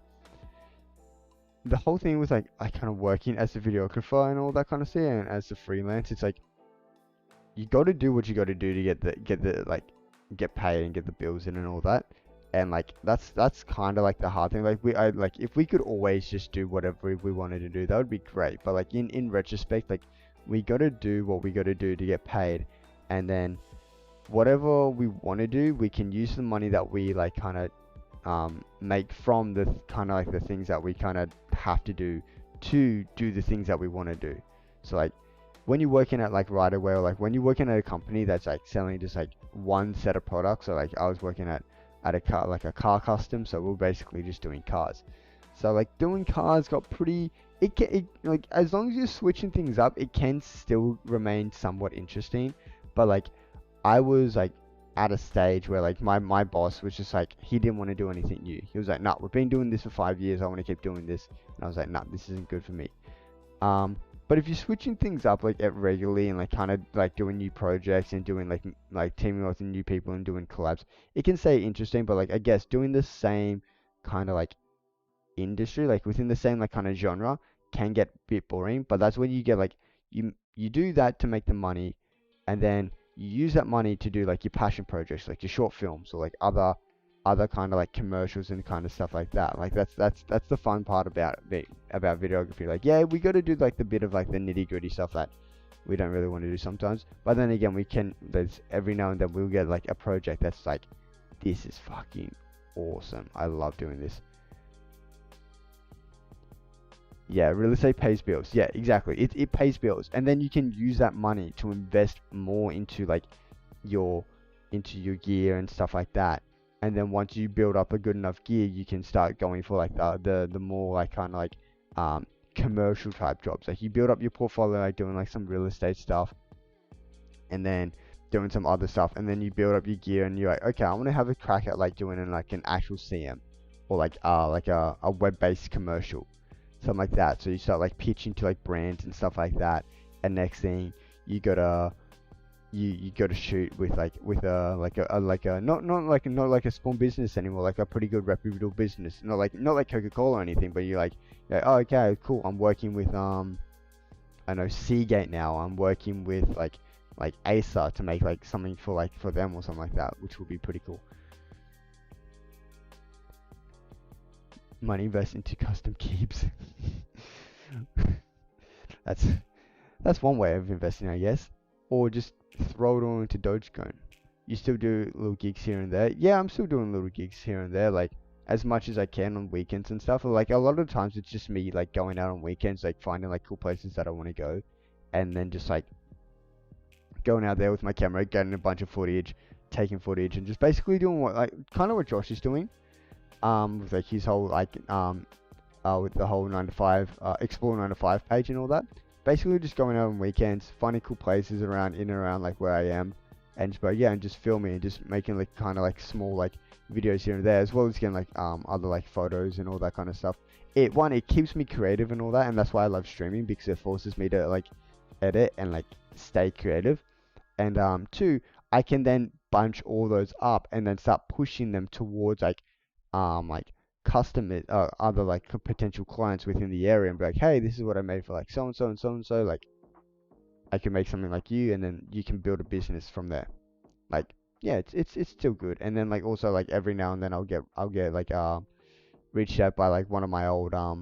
the whole thing with like I kind of working as a videographer and all that kind of stuff, and as a freelance, it's like you got to do what you got to do to get paid and get the bills in and all that. And like that's kind of like the hard thing. Like if we could always just do whatever we wanted to do, that would be great. But like in retrospect, like we got to do what we got to do to get paid, and then whatever we want to do, we can use the money that we like kind of make from the kind of like the things that we kind of have to do the things that we want to do. So like when you're working at like right away, or like when you're working at a company that's like selling just like one set of products, or like I was working at a car custom, so we're basically just doing cars. So like doing cars got pretty, like as long as you're switching things up, it can still remain somewhat interesting. But like I was like at a stage where like my boss was just like, he didn't want to do anything new. He was like, nah, we've been doing this for 5 years, I want to keep doing this. And I was like, nah, this isn't good for me. But if you're switching things up like regularly, and like kind of like doing new projects and doing like teaming with new people and doing collabs, it can stay interesting. But like I guess doing the same kind of like industry, like within the same like kind of genre, can get a bit boring. But that's when you get like you do that to make the money, and then you use that money to do like your passion projects, like your short films, or like other kind of like commercials and kind of stuff like that. Like that's the fun part about videography. Like, yeah, we got to do like the bit of like the nitty gritty stuff that we don't really want to do sometimes, but then again, there's every now and then we'll get like a project that's like, this is fucking awesome, I love doing this. Yeah, real estate pays bills. Yeah, exactly, it pays bills, and then you can use that money to invest more into like your gear and stuff like that. And then once you build up a good enough gear, you can start going for like the more like kind of like commercial type jobs. Like you build up your portfolio like doing like some real estate stuff, and then doing some other stuff, and then you build up your gear, and you're like, okay, I want to have a crack at like doing like an actual CM, or like a web-based commercial, something like that. So you start like pitching to like brands and stuff like that, and next thing you gotta you got to shoot with not like a small business anymore, like a pretty good reputable business, not like Coca-Cola or anything, but you're like, oh, okay, cool, I'm working with I know Seagate now, I'm working with like Acer to make like something for them or something like that, which would be pretty cool. Money invest into custom keeps. that's that's one way of investing, I guess. Or just throw it all into Dogecoin. You still do little gigs here and there. Yeah, I'm still doing little gigs here and there, like as much as I can on weekends and stuff. Like a lot of times it's just me like going out on weekends, like finding like cool places that I want to go, and then just like going out there with my camera, getting a bunch of footage, taking footage, and just basically doing what like kind of what Josh is doing. With like his whole with the whole 9 to 5, explore 9 to 5 page and all that. Basically just going out on weekends, finding cool places around, in and around like where I am, and just, but yeah, and just filming and just making like kind of like small like videos here and there, as well as getting like other like photos and all that kind of stuff. It keeps me creative and all that, and that's why I love streaming, because it forces me to like edit and like stay creative. And two, I can then bunch all those up and then start pushing them towards like customers, other like potential clients within the area, and be like, hey, this is what I made for like so and so and so and so. Like, I can make something like you, and then you can build a business from there. Like, yeah, it's still good. And then like also like every now and then I'll get like reached out by like one of my older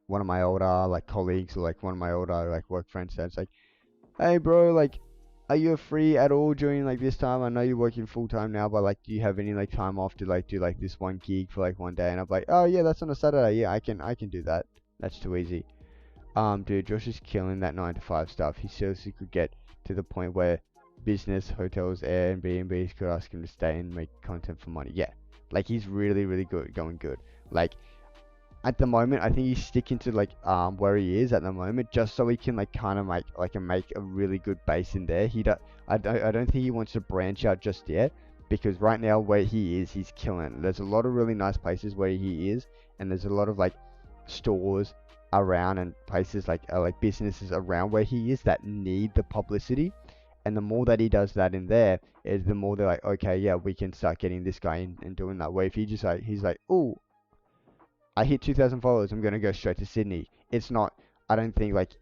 like colleagues, or like one of my older like work friends, that's like, hey bro, like, are you free at all during like this time? I know you're working full time now, but like, do you have any like time off to like do like this one gig for like one day? And I'm like, oh yeah, that's on a Saturday. Yeah, I can do that. That's too easy. Dude, Josh is killing that 9 to 5 stuff. He seriously could get to the point where business, hotels, Airbnbs could ask him to stay and make content for money. Yeah, like he's really, really good, going good. Like, at the moment, I think he's sticking to like where he is at the moment, just so he can like kind of make a really good base in there. I don't think he wants to branch out just yet, because right now where he is, he's killing. There's a lot of really nice places where he is, and there's a lot of like stores around and places like businesses around where he is that need the publicity. And the more that he does that in there, is the more they're like, okay, yeah, we can start getting this guy in and doing that. Where if he just like, he's like, oh, I hit 2,000 followers, I'm gonna go straight to Sydney. It's not. I don't think like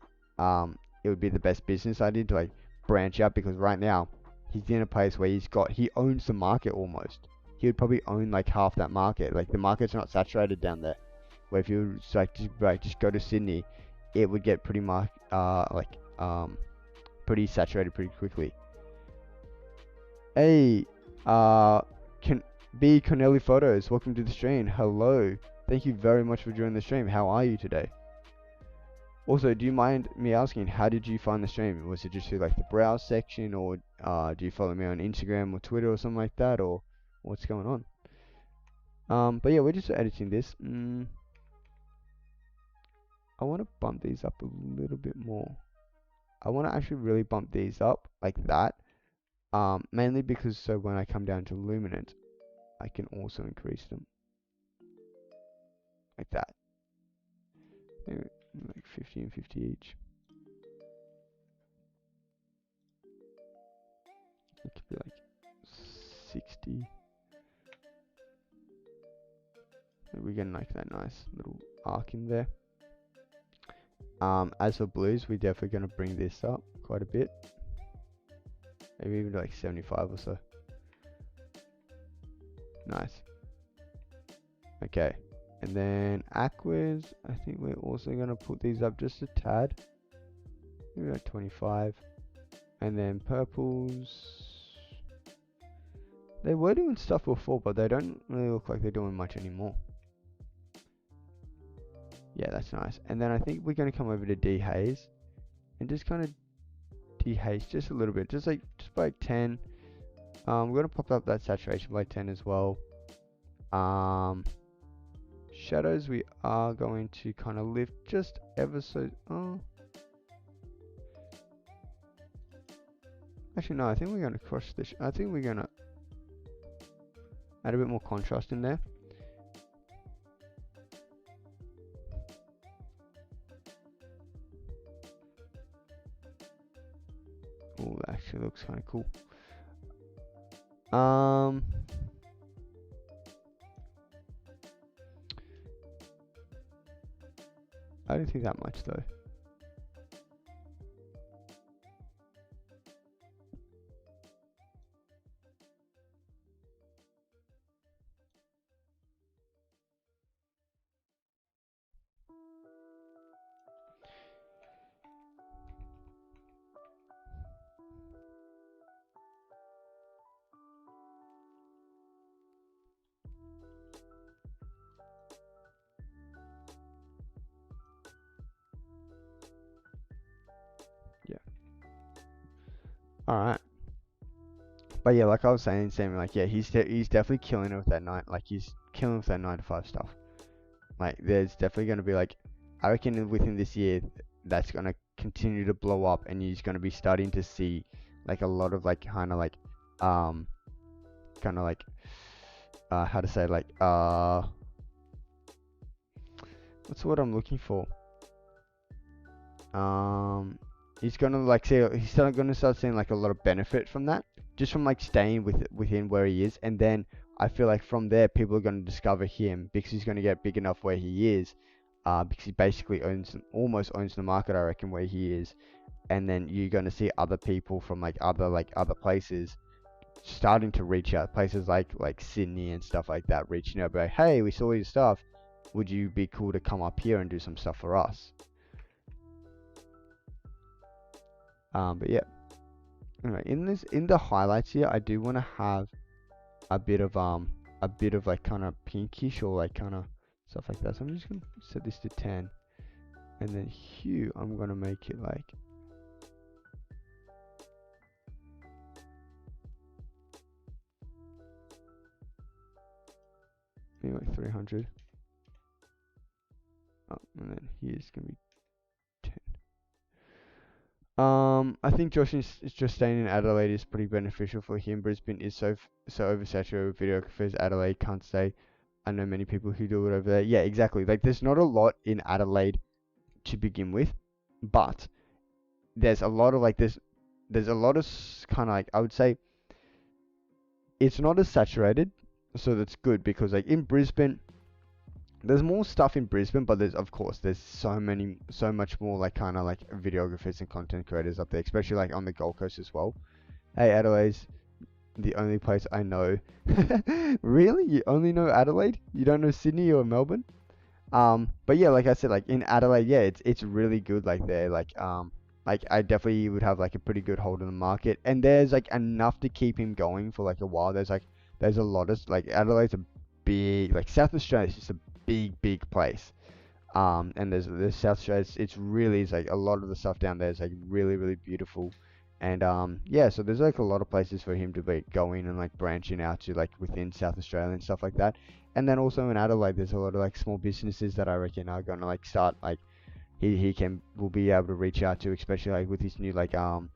it would be the best business idea to like branch out, because right now he's in a place where he owns the market almost. He would probably own like half that market. Like the market's not saturated down there. Where if you just go to Sydney, it would get pretty much pretty saturated pretty quickly. Hey, can B Connelly Photos, welcome to the stream. Hello. Thank you very much for joining the stream. How are you today? Also, do you mind me asking, how did you find the stream? Was it just through like the browse section, or do you follow me on Instagram or Twitter or something like that, or what's going on? But yeah, we're just editing this. I want to bump these up a little bit more. I want to actually really bump these up like that. Mainly because so when I come down to luminance, I can also increase them like that. Maybe like 50 and 50 each. It could be like 60. We're getting like that nice little arc in there. As for blues, we're definitely going to bring this up quite a bit. Maybe even like 75 or so. Nice. Okay. And then aquas, I think we're also going to put these up just a tad. Maybe like 25. And then purples. They were doing stuff before, but they don't really look like they're doing much anymore. Yeah, that's nice. And then I think we're going to come over to dehaze and just kind of dehaze just a little bit, just by 10. We're going to pop up that saturation by 10 as well. Shadows, we are going to kind of lift just ever so. Actually, no, I think we're gonna cross this. I think we're gonna add a bit more contrast in there. Oh, that actually looks kind of cool. I don't think that much though. Yeah. All right. But yeah, like I was saying, Sam, like yeah, he's definitely killing it with that he's killing with that 9 to 5 stuff. Like there's definitely gonna be like, I reckon within this year, that's gonna continue to blow up, and he's gonna be starting to see like a lot of like um kind of like how to say like what's the word I'm looking for? He's gonna like see gonna start seeing like a lot of benefit from that, just from like staying within where he is, and then I feel like from there people are gonna discover him because he's gonna get big enough where he is, because he basically almost owns the market, I reckon, where he is, and then you're gonna see other people from like other places starting to reach out, places like Sydney and stuff like that, reaching out, like, hey, we saw your stuff, would you be cool to come up here and do some stuff for us? But yeah. Anyway, in the highlights here, I do want to have a bit of like kind of pinkish or like kind of stuff like that. So I'm just gonna set this to 10, and then hue I'm gonna make it like maybe like 300. Oh, and then here's gonna be 10. I think Josh is just staying in Adelaide is pretty beneficial for him. Brisbane is so oversaturated with videographers. Adelaide can't stay. I know many people who do it over there. Yeah, exactly. Like there's not a lot in Adelaide to begin with, but there's a lot of like there's a lot of kind of like, I would say it's not as saturated, so that's good, because like in Brisbane there's more stuff in Brisbane, but there's of course there's so much more like kind of like videographers and content creators up there, especially like on the Gold Coast as well. Hey, Adelaide's the only place I know. Really? You only know Adelaide? You don't know Sydney or Melbourne? But yeah, like I said, like in Adelaide, yeah, it's really good. Like there, like I definitely would have like a pretty good hold on the market, and there's like enough to keep him going for like a while. There's a lot of like Adelaide's a big, like South Australia is just a big place. And there's South Australia. It's like a lot of the stuff down there is like really beautiful, and yeah, so there's like a lot of places for him to be going and like branching out to like within South Australia and stuff like that. And then also in Adelaide, there's a lot of like small businesses that I reckon are gonna like start like he will be able to reach out to, especially like with his new like um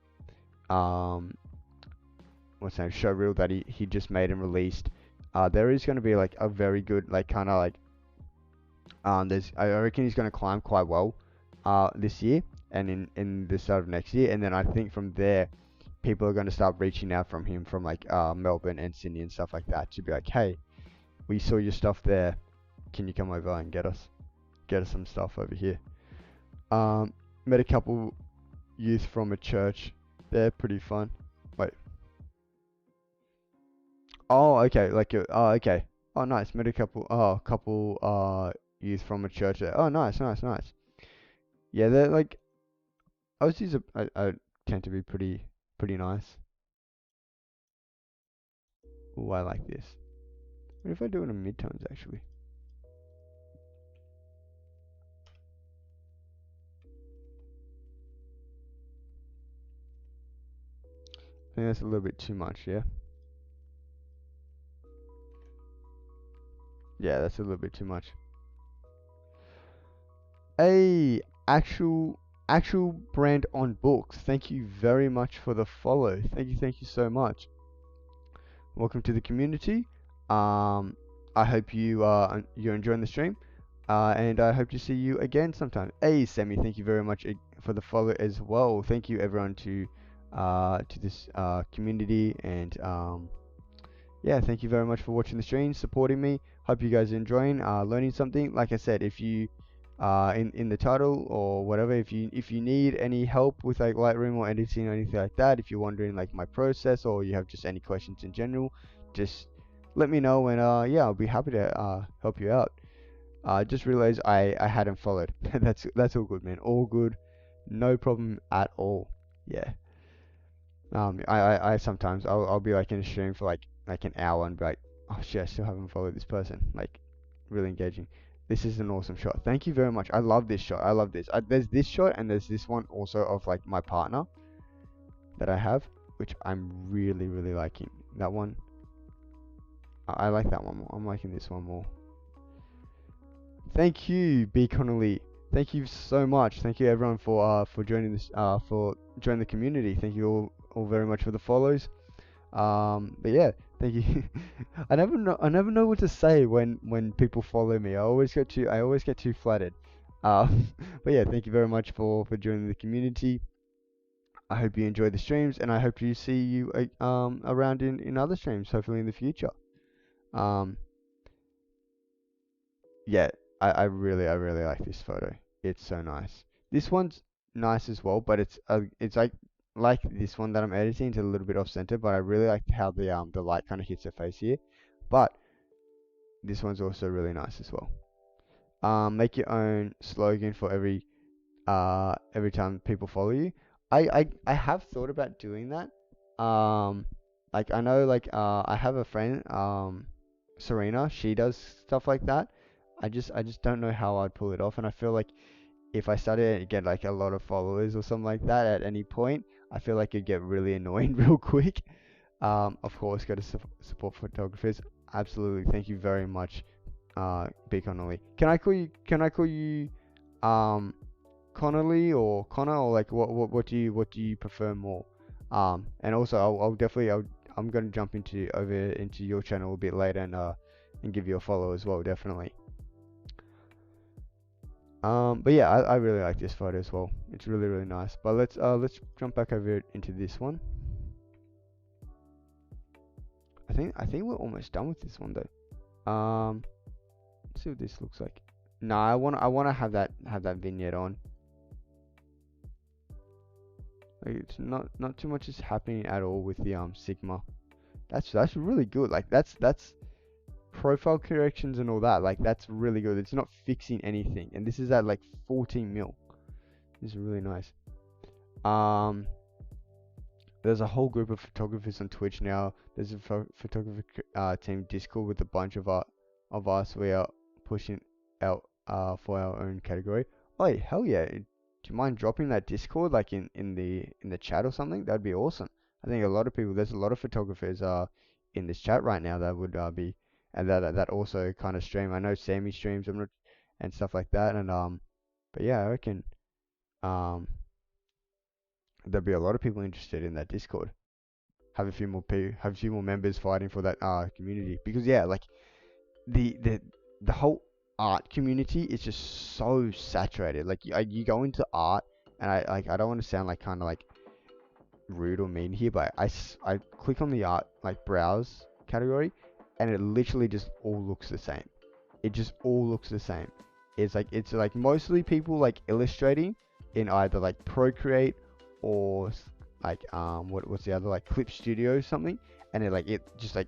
what's that show reel that he just made and released. There is gonna be like a very good like kind of like there's I reckon he's gonna climb quite well this year and in the start of next year, and then I think from there people are gonna start reaching out from him from like Melbourne and Sydney and stuff like that to be like, hey, we saw your stuff there. Can you come over and get us some stuff over here? Met a couple youth from a church. They're pretty fun. Wait. Oh, okay. Oh, okay. Oh, nice. Met a couple youth from a church there. Oh, nice. Yeah, they're like Aussies I tend to be pretty nice. Ooh, I like this. What if I do it in midtones actually? I think that's a little bit too much, yeah? Yeah, that's a little bit too much. A actual Actual brand on books. Thank you very much for the follow. Thank you so much. Welcome to the community. I hope you're enjoying the stream, and I hope to see you again sometime. Hey, Sammy, thank you very much for the follow as well. Thank you everyone to this community, and yeah, thank you very much for watching the stream, supporting me. Hope you guys are enjoying, learning something. Like I said, if you in the title or whatever, if you need any help with like Lightroom or editing or anything like that, if you're wondering like my process or you have just any questions in general, just let me know, and yeah, I'll be happy to help you out. Just realized I hadn't followed. That's all good, man. All good, no problem at all. Yeah. I sometimes I'll be like in a stream for like an hour and be like, oh shit, I still haven't followed this person. Like, really engaging. This is an awesome shot. Thank you very much. I love this shot. I love this. There's this shot and there's this one also of like my partner that I have, which I'm really liking. That one, I like that one more. I'm liking this one more. Thank you, B Connolly. Thank you so much. Thank you everyone for joining this for joining the community. Thank you all very much for the follows. But yeah, thank you. I never know what to say when people follow me. I always get too flattered. But yeah, thank you very much for joining the community. I hope you enjoy the streams, and I hope to see you around in other streams, hopefully in the future. Um, yeah, I really like this photo. It's so nice. This one's nice as well, but it's like this one that I'm editing. It's a little bit off center, but I really like how the light kind of hits her face here. But this one's also really nice as well. Make your own slogan for every time people follow you. I have thought about doing that. Like I know I have a friend Serena. She does stuff like that. I just don't know how I'd pull it off, and I feel like if I started to get like a lot of followers or something like that at any point, I feel like it'd get really annoying real quick. Of course, go to support photographers. Absolutely, thank you very much, B Connolly. Can I call you, um, Connolly or Connor, or like what do you prefer more? And also I'll definitely I'm gonna jump over into your channel a bit later and give you a follow as well, definitely. But yeah, I really like this photo as well. It's really nice. But let's jump back over into this one. I think we're almost done with this one though. Let's see what this looks like. No, I wanna have that vignette on. Like it's not too much is happening at all with the Sigma. That's really good. Like that's profile corrections and all that. Like that's really good. It's not fixing anything, and this is at like 14 mil. This is really nice. Um, there's a whole group of photographers on Twitch now. There's a photographer team Discord with a bunch of us. We are pushing out for our own category. Oh hell yeah! Do you mind dropping that Discord like in the chat or something? That'd be awesome. I think a lot of people. There's a lot of photographers in this chat right now that would be and that also kind of stream. I know Sammy streams and stuff like that. And but yeah, I reckon um there'll be a lot of people interested in that Discord. Have a few more members fighting for that community, because yeah, like the whole art community is just so saturated. Like you go into art, and I don't want to sound like kind of like rude or mean here, but I click on the art like browse category, and it literally just all looks the same. It just all looks the same. It's like mostly people like illustrating in either like Procreate or like what's the other, like Clip Studio or something, and it just like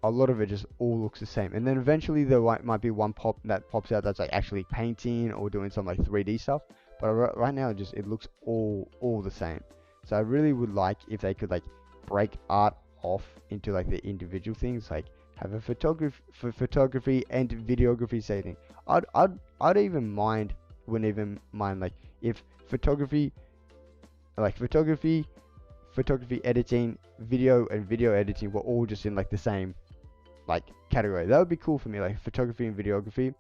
a lot of it just all looks the same. And then eventually there might be one that pops out that's like actually painting or doing some like 3D stuff, but right now it looks all the same. So I really would like if they could like break art off into like the individual things, like have a photography and videography setting. I'd even mind, wouldn't even mind like if photography editing, video and video editing were all just in like the same like category. That would be cool for me, like photography and videography.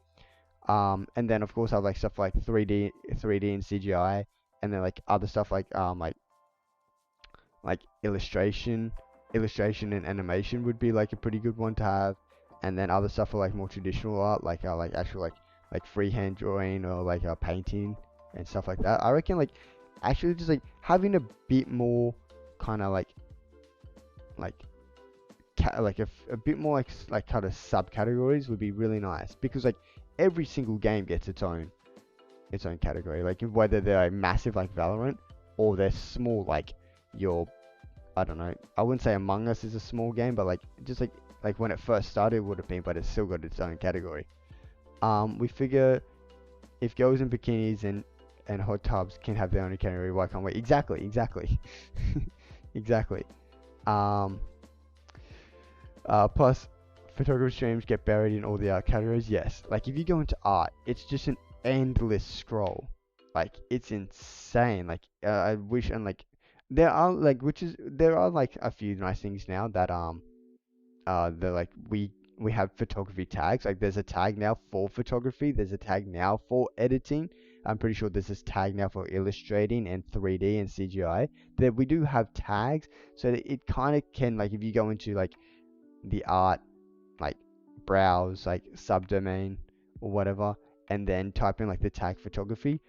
And then of course I have like stuff like 3D and CGI, and then like other stuff like illustration and animation would be like a pretty good one to have, and then other stuff for like more traditional art, like actual like freehand drawing or like painting and stuff like that. I reckon like actually just like having a bit more kind of like like a bit more like kind of subcategories would be really nice, because like every single game gets its own category, like whether they're massive like Valorant or they're small like your, I don't know, I wouldn't say Among Us is a small game, but like just like when it first started it would have been, but it's still got its own category. We figure if girls in bikinis and hot tubs can have their own category, why can't we? Exactly, exactly. Exactly. Um Plus photography streams get buried in all the art categories. Yes, like if you go into art, it's just an endless scroll. Like it's insane. Like I wish, and like there are like a few nice things now that they're like we have photography tags. Like there's a tag now for photography. There's a tag now for editing. I'm pretty sure there's this tag now for illustrating and 3D and CGI. That we do have tags, so that it kind of can, like if you go into like the art like browse like subdomain or whatever, and then type in like the tag photography,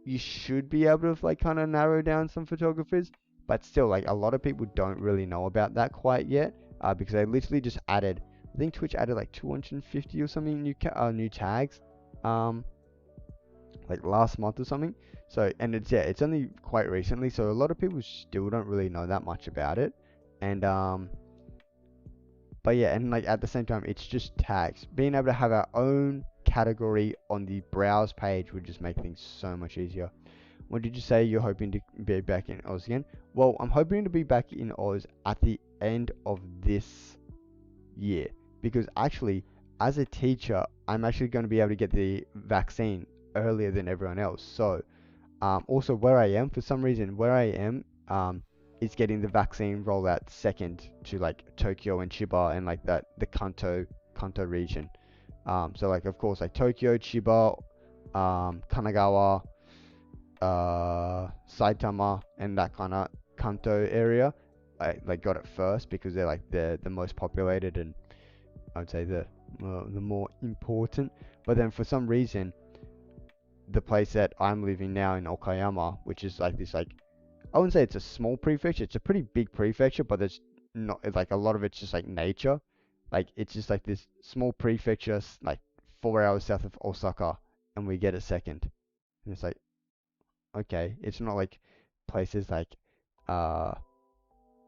you should be able to like kind of narrow down some photographers. But still, like a lot of people don't really know about that quite yet, because they literally just added, I think Twitch added like 250 or something new tags um like last month or something. So, and it's only quite recently, so a lot of people still don't really know that much about it. And but yeah, and like at the same time, it's just tags. Being able to have our own category on the browse page would just make things so much easier. What did you say you're hoping to be back in Oz again? Well, I'm hoping to be back in Oz at the end of this year, because actually, as a teacher, I'm actually going to be able to get the vaccine earlier than everyone else. So, also where I am, for some reason, where I am, is getting the vaccine rollout second to like Tokyo and Chiba and like the Kanto region. So like of course like Tokyo, Chiba, Kanagawa, Saitama, and that kind of Kanto area, I like got it first because they're like the most populated, and I would say the more important. But then for some reason, the place that I'm living now in Okayama, which is like this like, I wouldn't say it's a small prefecture, it's a pretty big prefecture, but there's not like a lot of it's just like nature. Like it's just like this small prefecture like 4 hours south of Osaka, and we get a second. And it's okay, it's not like places uh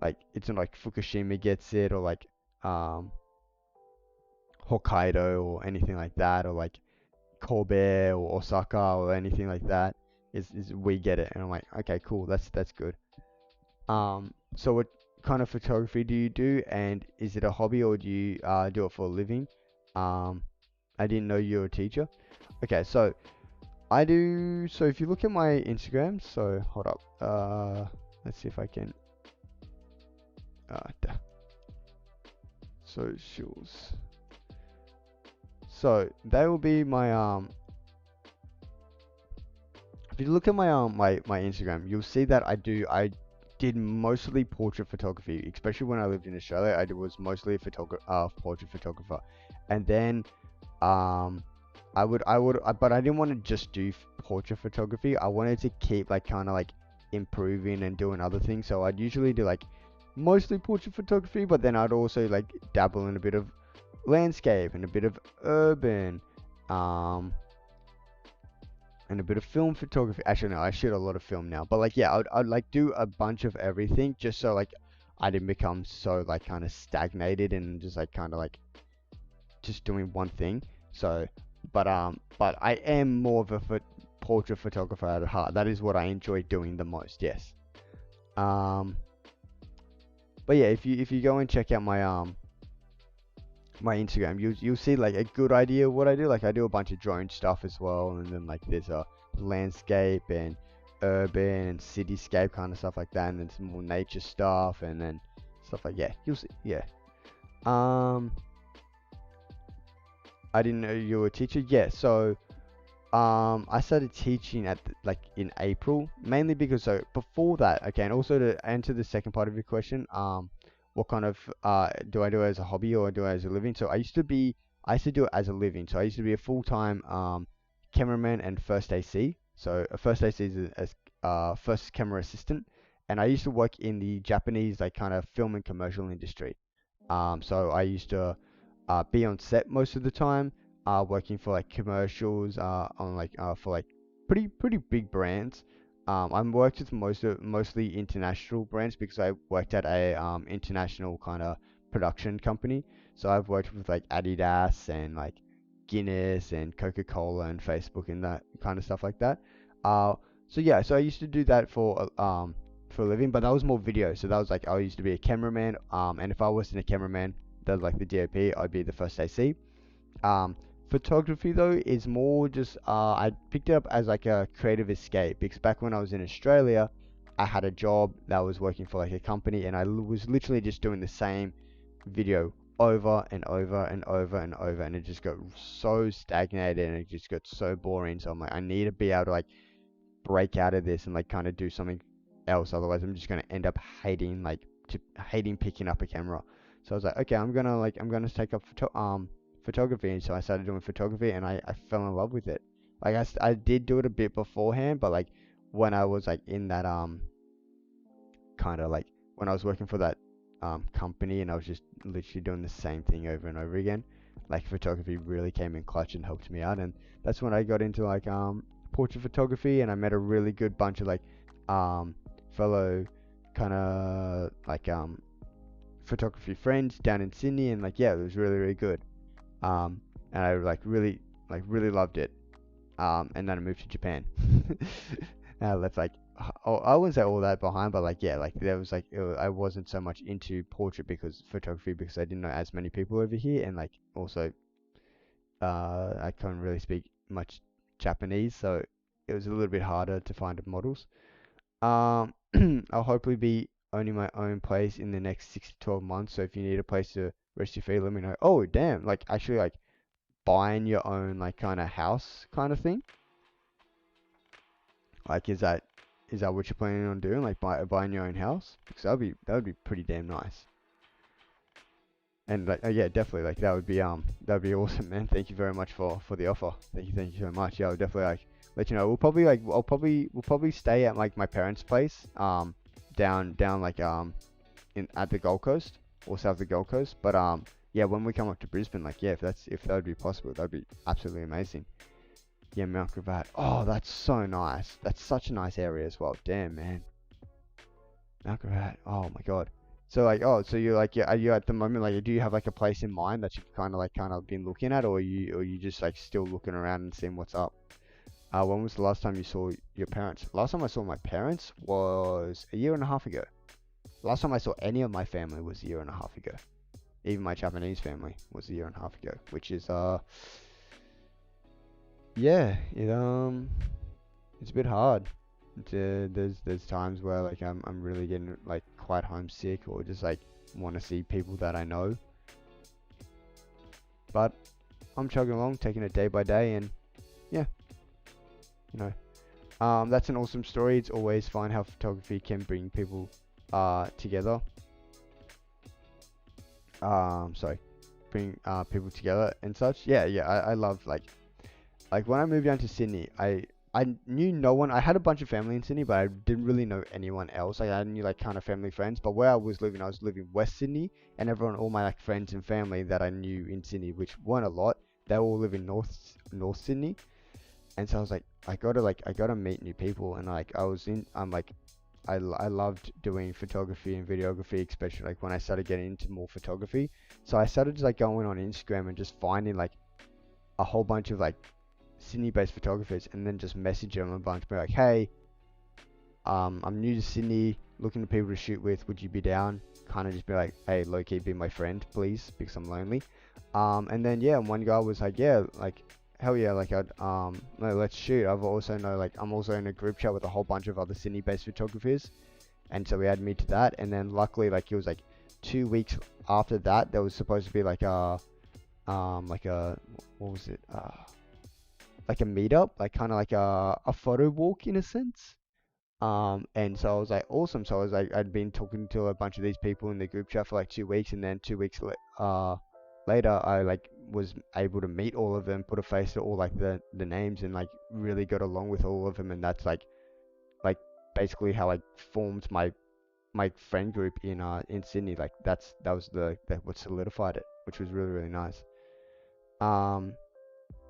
like it's not like Fukushima gets it, or like um Hokkaido or anything like that, or like Kobe or Osaka or anything like that. Is we get it, and I'm like, okay, cool, that's good. So what kind of photography do you do, and is it a hobby, or do you do it for a living? Um, I didn't know you were a teacher. Okay, so I do. So if you look at my Instagram, so hold up. Let's see if I can. Uh, socials. So they will be my If you look at my Instagram, you'll see that I did mostly portrait photography, especially when I lived in Australia. Was mostly a portrait photographer, and then um but I didn't want to just do portrait photography. I wanted to keep like kind of like improving and doing other things. So I'd usually do like mostly portrait photography, but then I'd also like dabble in a bit of landscape and a bit of urban, um and a bit of film photography. Actually, no, I shoot a lot of film now. But like, yeah, I'd like do a bunch of everything, just so like I didn't become so like kind of stagnated and just like kind of like just doing one thing. So, but I am more of a portrait photographer at heart. That is what I enjoy doing the most. Yes. Um, but yeah, if you go and check out my Instagram, you'll see like a good idea of what I do. Like I do a bunch of drone stuff as well, and then like there's a landscape and urban and cityscape kind of stuff like that, and then some more nature stuff, and then stuff like, yeah, you'll see. Yeah. Um, I didn't know you were a teacher. Yeah. So I started teaching at like in April, mainly because so before that, okay, and also to answer the second part of your question, what kind of do I do it as a hobby or do it as a living? So I used to do it as a living. So I used to be a full-time cameraman and first AC. So a first AC is first camera assistant, and I used to work in the Japanese like kind of film and commercial industry. So I used to be on set most of the time, working for like commercials, on like for like pretty big brands. I worked with mostly international brands because I worked at a international kind of production company. So I've worked with like Adidas and like Guinness and Coca-Cola and Facebook and that kind of stuff like that. Uh, so yeah, so I used to do that for a living, but that was more video. So that was like I used to be a cameraman. And if I wasn't a cameraman, that was like the DOP, I'd be the first AC. Um, Photography though is more just I picked it up as like a creative escape because back when I was in Australia, I had a job that was working for like a company, and I was literally just doing the same video over and over and over and over, and it just got so stagnated and it just got so boring. So I'm like, I need to be able to like break out of this and like kind of do something else. Otherwise, I'm just gonna end up hating hating picking up a camera. So I was like, okay, I'm gonna take up photography, and so I started doing photography, and I fell in love with it. Like I did do it a bit beforehand, but like when I was like in that kind of like when I was working for that company, and I was just literally doing the same thing over and over again. Like photography really came in clutch and helped me out, and that's when I got into like portrait photography, and I met a really good bunch of like um fellow kind of like photography friends down in Sydney, and like yeah, it was really good. And I really loved it. And then I moved to Japan. And I left like I wouldn't say all that behind, but like yeah, like there was like I wasn't so much into portrait because photography because I didn't know as many people over here, and like also I couldn't really speak much Japanese, so it was a little bit harder to find models. Um, I'll hopefully be owning my own place in the next 6 to 12 months. So if you need a place to rest your feet, let me know. Oh damn, like actually like buying your own like kind of house kind of thing. Like is that what you're planning on doing? Like buying your own house? Because that would be pretty damn nice. And like yeah, definitely like that would be awesome, man. Thank you very much for the offer. Thank you so much. Yeah, I'll definitely like let you know. We'll probably stay at like my parents' place down like in at the Gold Coast or south of the Gold Coast. But yeah, when we come up to Brisbane, like yeah, if that would be possible, that'd be absolutely amazing. Yeah, Mount Gravatt. Oh, that's so nice. That's such a nice area as well. Damn, man. Mount Gravatt. Oh my god. So like, oh, so you're like, yeah, are you at the moment like, do you have like a place in mind that you've kind of been looking at, or you just like still looking around and seeing what's up? When was the last time you saw your parents? Last time I saw my parents was a year and a half ago. Last time I saw any of my family was a year and a half ago. Even my Japanese family was a year and a half ago, which is yeah, it's a bit hard. There's times where like I'm really getting like quite homesick or just like want to see people that I know. But I'm chugging along, taking it day by day, and yeah, you know, that's an awesome story. It's always fun how photography can bring people together. Sorry, bring people together and such. Yeah, yeah, I love like when I moved down to Sydney, I knew no one. I had a bunch of family in Sydney, but I didn't really know anyone else. Like I knew like kind of family friends, but where I was living West Sydney, and all my like friends and family that I knew in Sydney, which weren't a lot, they all live in North Sydney, and so I was like, I gotta meet new people, and like I'm like, I loved doing photography and videography, especially like when I started getting into more photography. So I started just like going on Instagram and just finding like a whole bunch of like Sydney-based photographers, and then just message them a bunch, be like, hey, I'm new to Sydney, looking for people to shoot with. Would you be down? Kind of just be like, hey, low key, be my friend, please, because I'm lonely. And then yeah, one guy was like, yeah, like hell yeah, like I'd no, let's shoot. I'm also in a group chat with a whole bunch of other Sydney-based photographers, and so he added me to that. And then luckily, like it was like 2 weeks after that, there was supposed to be like a what was it? like a meetup, like kind of like a photo walk in a sense. And so I was like, awesome. So I was like, I'd been talking to a bunch of these people in the group chat for like 2 weeks, and then 2 weeks later, I like was able to meet all of them, put a face to all like the names, and like really got along with all of them, and that's like basically how I formed my friend group in Sydney. Like that was that what solidified it, which was really really nice. Um,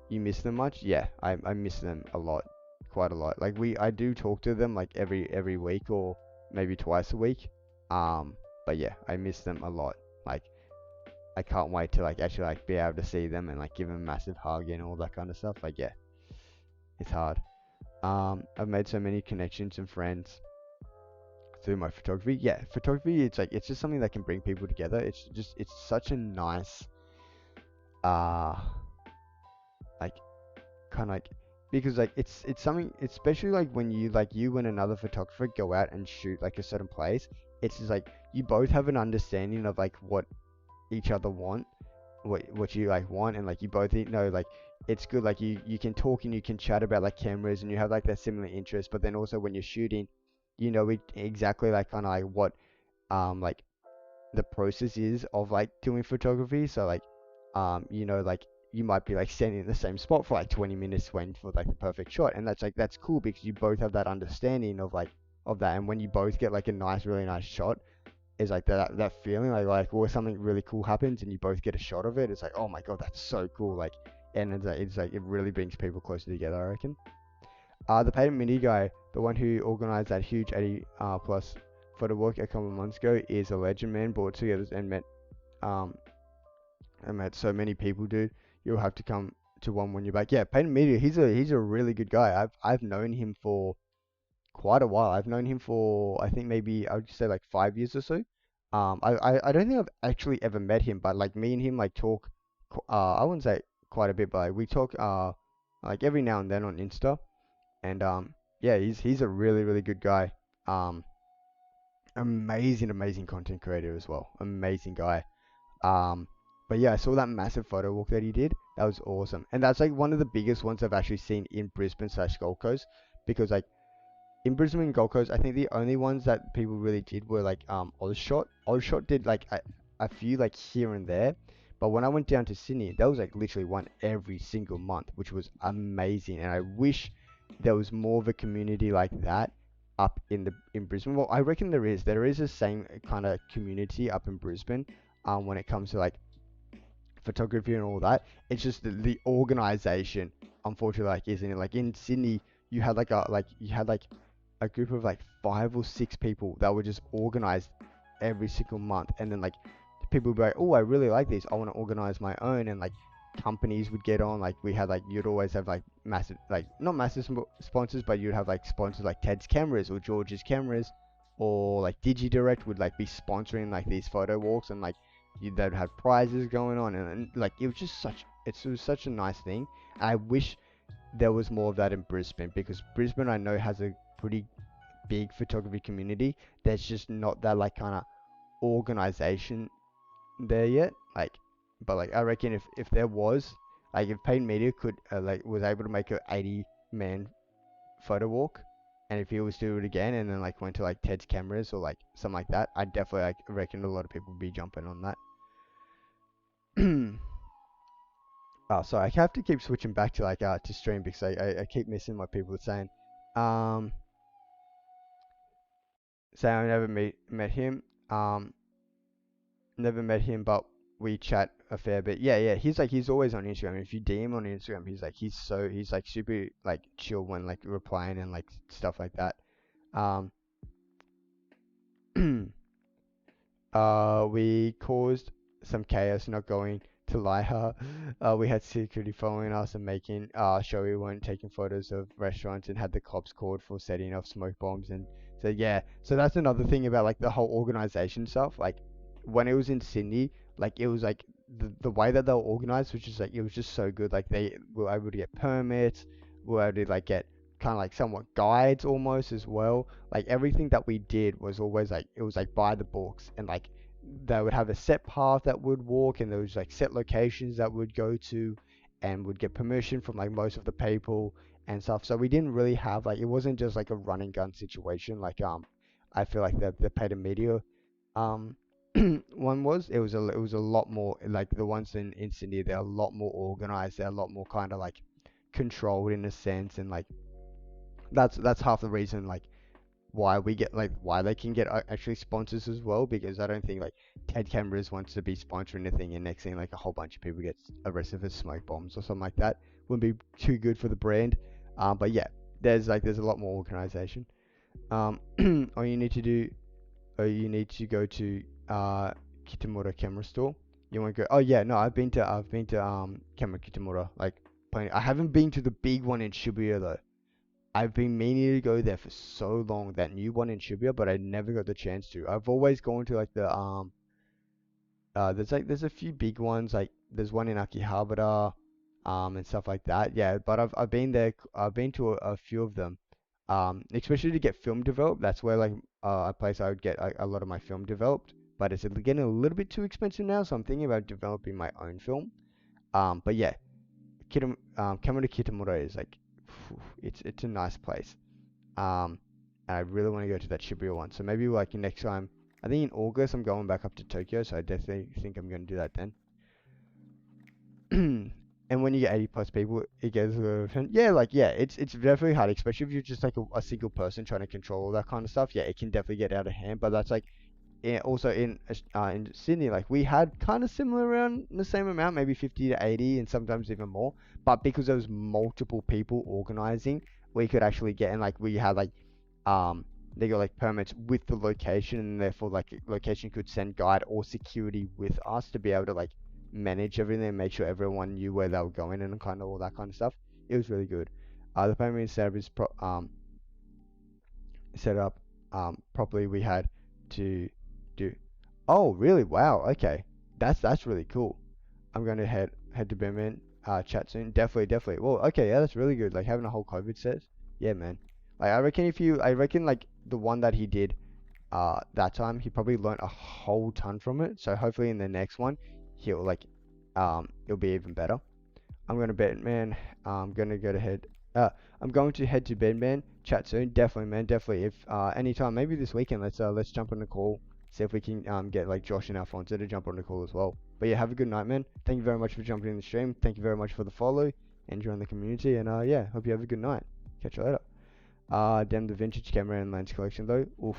you miss them much? Yeah, I miss them a lot, quite a lot. Like I do talk to them like every week or maybe twice a week. Um, but yeah, I miss them a lot. Like I can't wait to like actually like be able to see them and like give them a massive hug and all that kind of stuff. Like yeah, it's hard. I've made so many connections and friends through my photography. Yeah, photography. It's like it's just something that can bring people together. It's such a nice uh like kind of like because like it's something especially like when you and another photographer go out and shoot like a certain place. It's just like you both have an understanding of like what each other want, what you like want, and like you both know like it's good. Like you can talk and you can chat about like cameras and you have like that similar interest, but then also when you're shooting, you know exactly like kind of like what like the process is of like doing photography. So like like you might be like standing in the same spot for like 20 minutes waiting for like the perfect shot, and that's cool because you both have that understanding of like of that. And when you both get like a nice really nice shot, is like that feeling like or something really cool happens and you both get a shot of it. It's like, oh my god, that's so cool. Like, and it's like it really brings people closer together, I reckon. The patent mini guy, the one who organized that huge 80 plus photo walk a couple of months ago, is a legend, man. Brought together um and met so many people, dude. You'll have to come to one when you're back. Yeah, Peyton Media, he's a really good guy. I've known him for quite a while. I've known him for I think maybe I would say like 5 years or so. I don't think I've actually ever met him, but like me and him like talk. I wouldn't say quite a bit, but like, we talk like every now and then on Insta, and yeah, he's a really really good guy. Um, amazing content creator as well. Amazing guy. Um, but yeah, I saw that massive photo walk that he did. That was awesome, and that's like one of the biggest ones I've actually seen in Brisbane slash Gold Coast, because like in Brisbane and Gold Coast, I think the only ones that people really did were like Ozshot. Ozshot did like a few like here and there, but when I went down to Sydney, there was like literally one every single month, which was amazing. And I wish there was more of a community like that up in Brisbane. Well, I reckon there is the same kind of community up in Brisbane, when it comes to like photography and all that. It's just the organization, unfortunately, like isn't it? Like in Sydney, you had like a group of like 5 or 6 people that were just organized every single month, and then like people would be like, oh, I really like this, I want to organize my own, and like companies would get on. Like we had like you'd always have like massive, like not massive sponsors, but you'd have like sponsors like Ted's Cameras or George's Cameras, or like DigiDirect would like be sponsoring like these photo walks, and like they'd have prizes going on, and like it was just it was such a nice thing. I wish there was more of that in Brisbane, because Brisbane I know has a pretty big photography community. There's just not that like kind of organization there yet. Like, but like I reckon if there was, like if Paid Media could like was able to make a 80-man photo walk, and if he was to do it again, and then like went to like Ted's Cameras or like something like that, I definitely like reckon a lot of people would be jumping on that. Oh, sorry, I have to keep switching back to like to stream because I keep missing what people are saying. Um, say I never met him. Um, never met him, but we chat a fair bit. Yeah, yeah. He's always on Instagram. If you DM on Instagram, he's like super like chill when like replying and like stuff like that. Um, we caused some chaos not going to Liha. We had security following us and making sure we weren't taking photos of restaurants, and had the cops called for setting off smoke bombs. And so yeah, so that's another thing about like the whole organization stuff. Like when it was in Sydney, like it was like the way that they were organized was just like it was just so good. Like they were able to get permits, were able to like get kind of like somewhat guides almost as well. Like everything that we did was always like it was like by the books, and like they would have a set path that would walk, and there was like set locations that would go to, and would get permission from like most of the people and stuff. So we didn't really have like, it wasn't just like a run and gun situation. Like I feel like the Pay Media um one was, it was a lot more like the ones in Sydney. They're a lot more organized. They're a lot more kind of like controlled in a sense, and like that's half the reason like why we get like why they can get actually sponsors as well, because I don't think like Ted Cameras wants to be sponsoring a thing and next thing like a whole bunch of people get arrested for smoke bombs or something like that. Wouldn't be too good for the brand. But yeah, there's a lot more organization. All you need to do, or you need to go to Kitamura camera store. You want to go? Oh yeah, no, I've been to Camera Kitamura like plenty. I haven't been to the big one in Shibuya though. I've been meaning to go there for so long, that new one in Shibuya, but I never got the chance to. I've always gone to like the there's a few big ones, like there's one in Akihabara and stuff like that. Yeah, but I've been there. I've been to a few of them. Especially to get film developed. That's where like a place I would get a lot of my film developed. But it's getting a little bit too expensive now, so I'm thinking about developing my own film. But yeah, Kamura Kitamura is like, it's a nice place. Um, and I really want to go to that Shibuya one. So maybe like next time, I think in August I'm going back up to Tokyo, so I definitely think I'm going to do that then. And when you get 80 plus people, it gets a little yeah, like yeah, it's definitely hard, especially if you're just like a single person trying to control all that kind of stuff. Yeah, it can definitely get out of hand. But that's like also in Sydney, like we had kind of similar around the same amount, maybe 50 to 80, and sometimes even more. But because there was multiple people organizing, we could actually get, and like we had like um they got like permits with the location, and therefore like location could send guide or security with us to be able to like manage everything and make sure everyone knew where they were going and kind of all that kind of stuff. It was really good. The permit setup is set up properly. We had to do. Oh, really? Wow. Okay, that's really cool. I'm gonna head to Birmingham. Chat soon. Definitely. Well, okay, yeah, that's really good. Like having a whole COVID set. Yeah, man. Like I reckon like the one that he did that time, he probably learned a whole ton from it. So hopefully in the next one, he'll like it'll be even better. I'm gonna bet, man. I'm gonna go to head. I'm going to head to bed, man. Chat soon. Definitely, man. Definitely. If anytime, maybe this weekend, let's jump on the call. See if we can get like Josh and Alfonso to jump on the call as well. But yeah, have a good night, man. Thank you very much for jumping in the stream. Thank you very much for the follow and joining the community. And yeah, hope you have a good night. Catch you later. Damn, the vintage camera and lens collection though. Oof.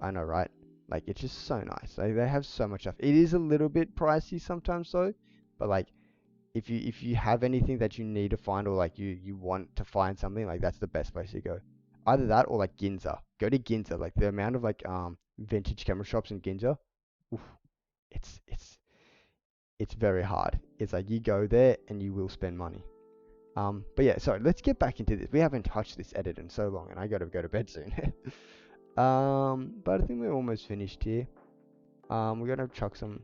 I know, right? Like it's just so nice. Like, they have so much stuff. It is a little bit pricey sometimes though, but like if you have anything that you need to find, or like you want to find something, like that's the best place to go. Either that or like Ginza. Go to Ginza. Like the amount of like vintage camera shops in Ginza, oof, it's it's it's very hard. It's like you go there and you will spend money. But yeah, sorry, let's get back into this. We haven't touched this edit in so long, and I gotta go to bed soon. But I think we're almost finished here. We're gonna chuck some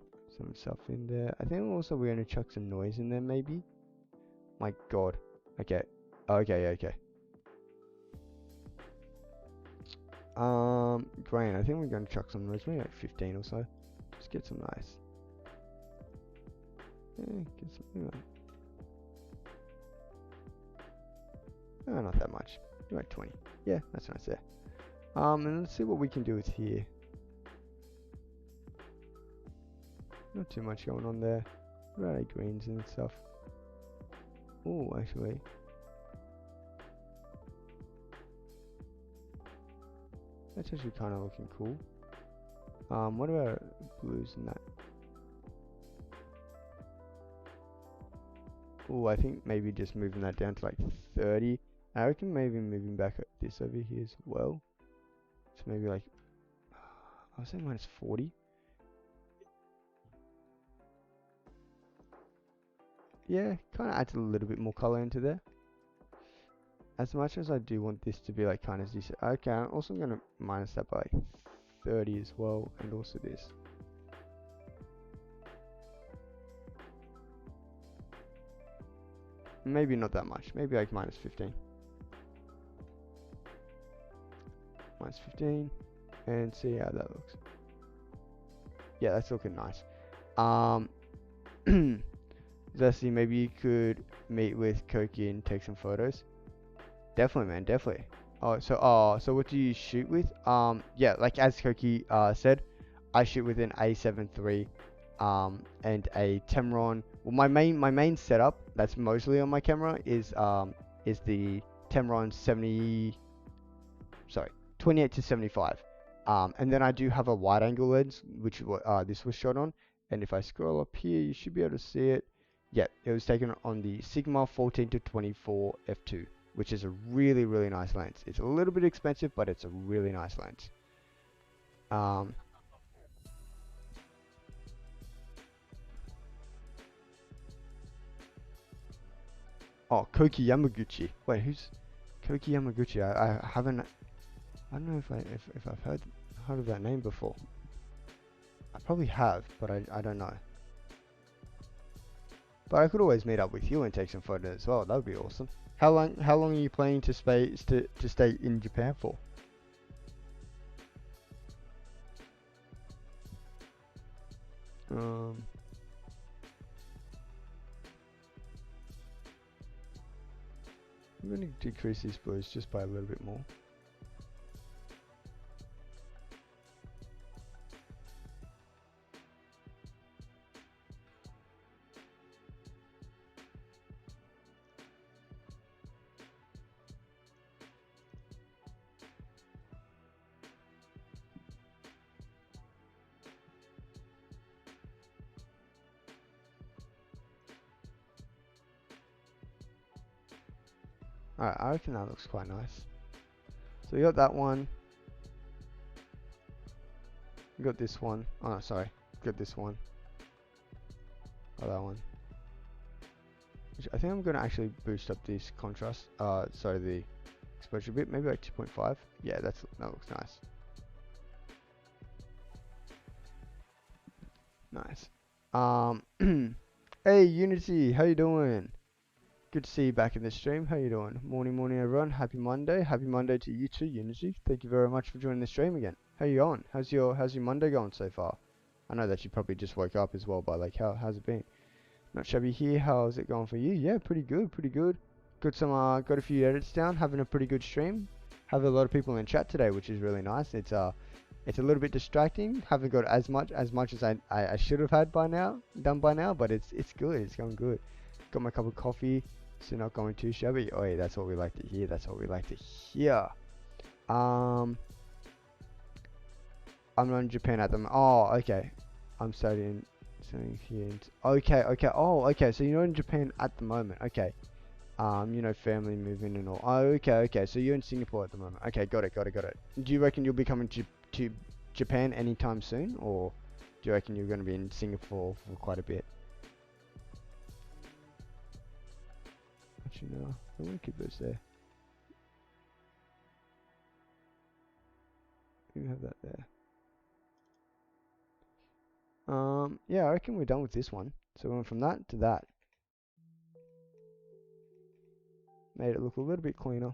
stuff in there. I think also we're gonna chuck some noise in there, maybe. My God. Okay. Okay. Grain. I think we're gonna chuck some noise, maybe like 15 or so. Just get some nice. Yeah, get some. Oh, not that much. Like 20. Yeah, that's nice there. And let's see what we can do with here. Not too much going on there. Right, greens and stuff. Oh, actually. That's actually kind of looking cool. What about blues and that? Oh, I think maybe just moving that down to like 30. I reckon maybe moving back this over here as well. So maybe like, I was saying minus 40. Yeah, kind of adds a little bit more color into there. As much as I do want this to be like kind of decent. Okay, I'm also going to minus that by like 30 as well, and also this. Maybe not that much, maybe like minus 15. Minus 15, and see how that looks. Yeah, that's looking nice. Zesty, maybe you could meet with Koki and take some photos. Definitely, man, definitely. So what do you shoot with? Yeah, like as Koki said, I shoot with an A7 III, and a Tamron. Well, my main setup that's mostly on my camera is the Tamron 70, sorry, 28 to 75. And then I do have a wide angle lens, which this was shot on. And if I scroll up here, you should be able to see it. Yeah, it was taken on the Sigma 14 to 24 f2, which is a really, really nice lens. It's a little bit expensive, but it's a really nice lens. Um, oh, Koki Yamaguchi. Wait, who's Koki Yamaguchi? I haven't. I don't know if I've heard of that name before. I probably have, but I don't know. But I could always meet up with you and take some photos as well. That would be awesome. How long are you planning to stay in Japan for? Um, I'm going to decrease these blues just by a little bit more. Alright, I reckon that looks quite nice. So we got that one. We got this one. Oh, no, sorry. We got this one. Oh, that one. Which I think I'm going to actually boost up this contrast. Sorry, the exposure a bit. Maybe like 2.5. Yeah, that looks nice. Nice. Hey Unity, how you doing? Good to see you back in the stream. How you doing? Morning, everyone. Happy Monday. Happy Monday to you too, Unity. Thank you very much for joining the stream again. How you going? How's your Monday going so far? I know that you probably just woke up as well, but like, how's it been? Not shabby here. How's it going for you? Yeah, pretty good, pretty good. Got a few edits down. Having a pretty good stream. Have a lot of people in chat today, which is really nice. It's a little bit distracting. Haven't got as much as I should have had done by now, but it's good. It's going good. Got my cup of coffee, so not going too shabby. Oh yeah, that's what we like to hear. That's what we like to hear. I'm not in Japan at the moment. Oh, okay. I'm studying here. Okay. Oh, okay. So you're not in Japan at the moment. Okay. Family moving and all. Oh, okay. So you're in Singapore at the moment. Okay, got it. Do you reckon you'll be coming to Japan anytime soon, or do you reckon you're going to be in Singapore for quite a bit? Actually, no. I want to keep those there. You have that there. Yeah, I reckon we're done with this one. So we went from that to that. Made it look a little bit cleaner.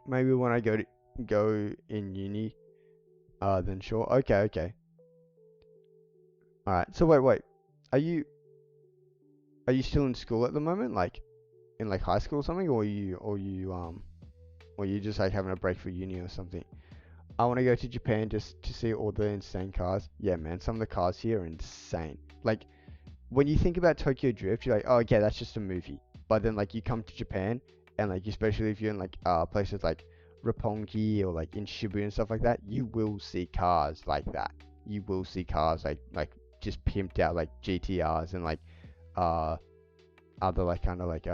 Maybe when I go in uni, then sure. Okay. All right. So wait. Are you still in school at the moment, like in like high school or something, or you just like having a break for uni or something? I want to go to Japan just to see all the insane cars. Yeah, man, some of the cars here are insane. Like when you think about Tokyo Drift, you're like, oh, okay, that's just a movie. But then like you come to Japan and like especially if you're in like places like Roppongi or like in Shibuya and stuff like that, you will see cars like that. You will see cars like just pimped out like GTRs and like uh other like kind of like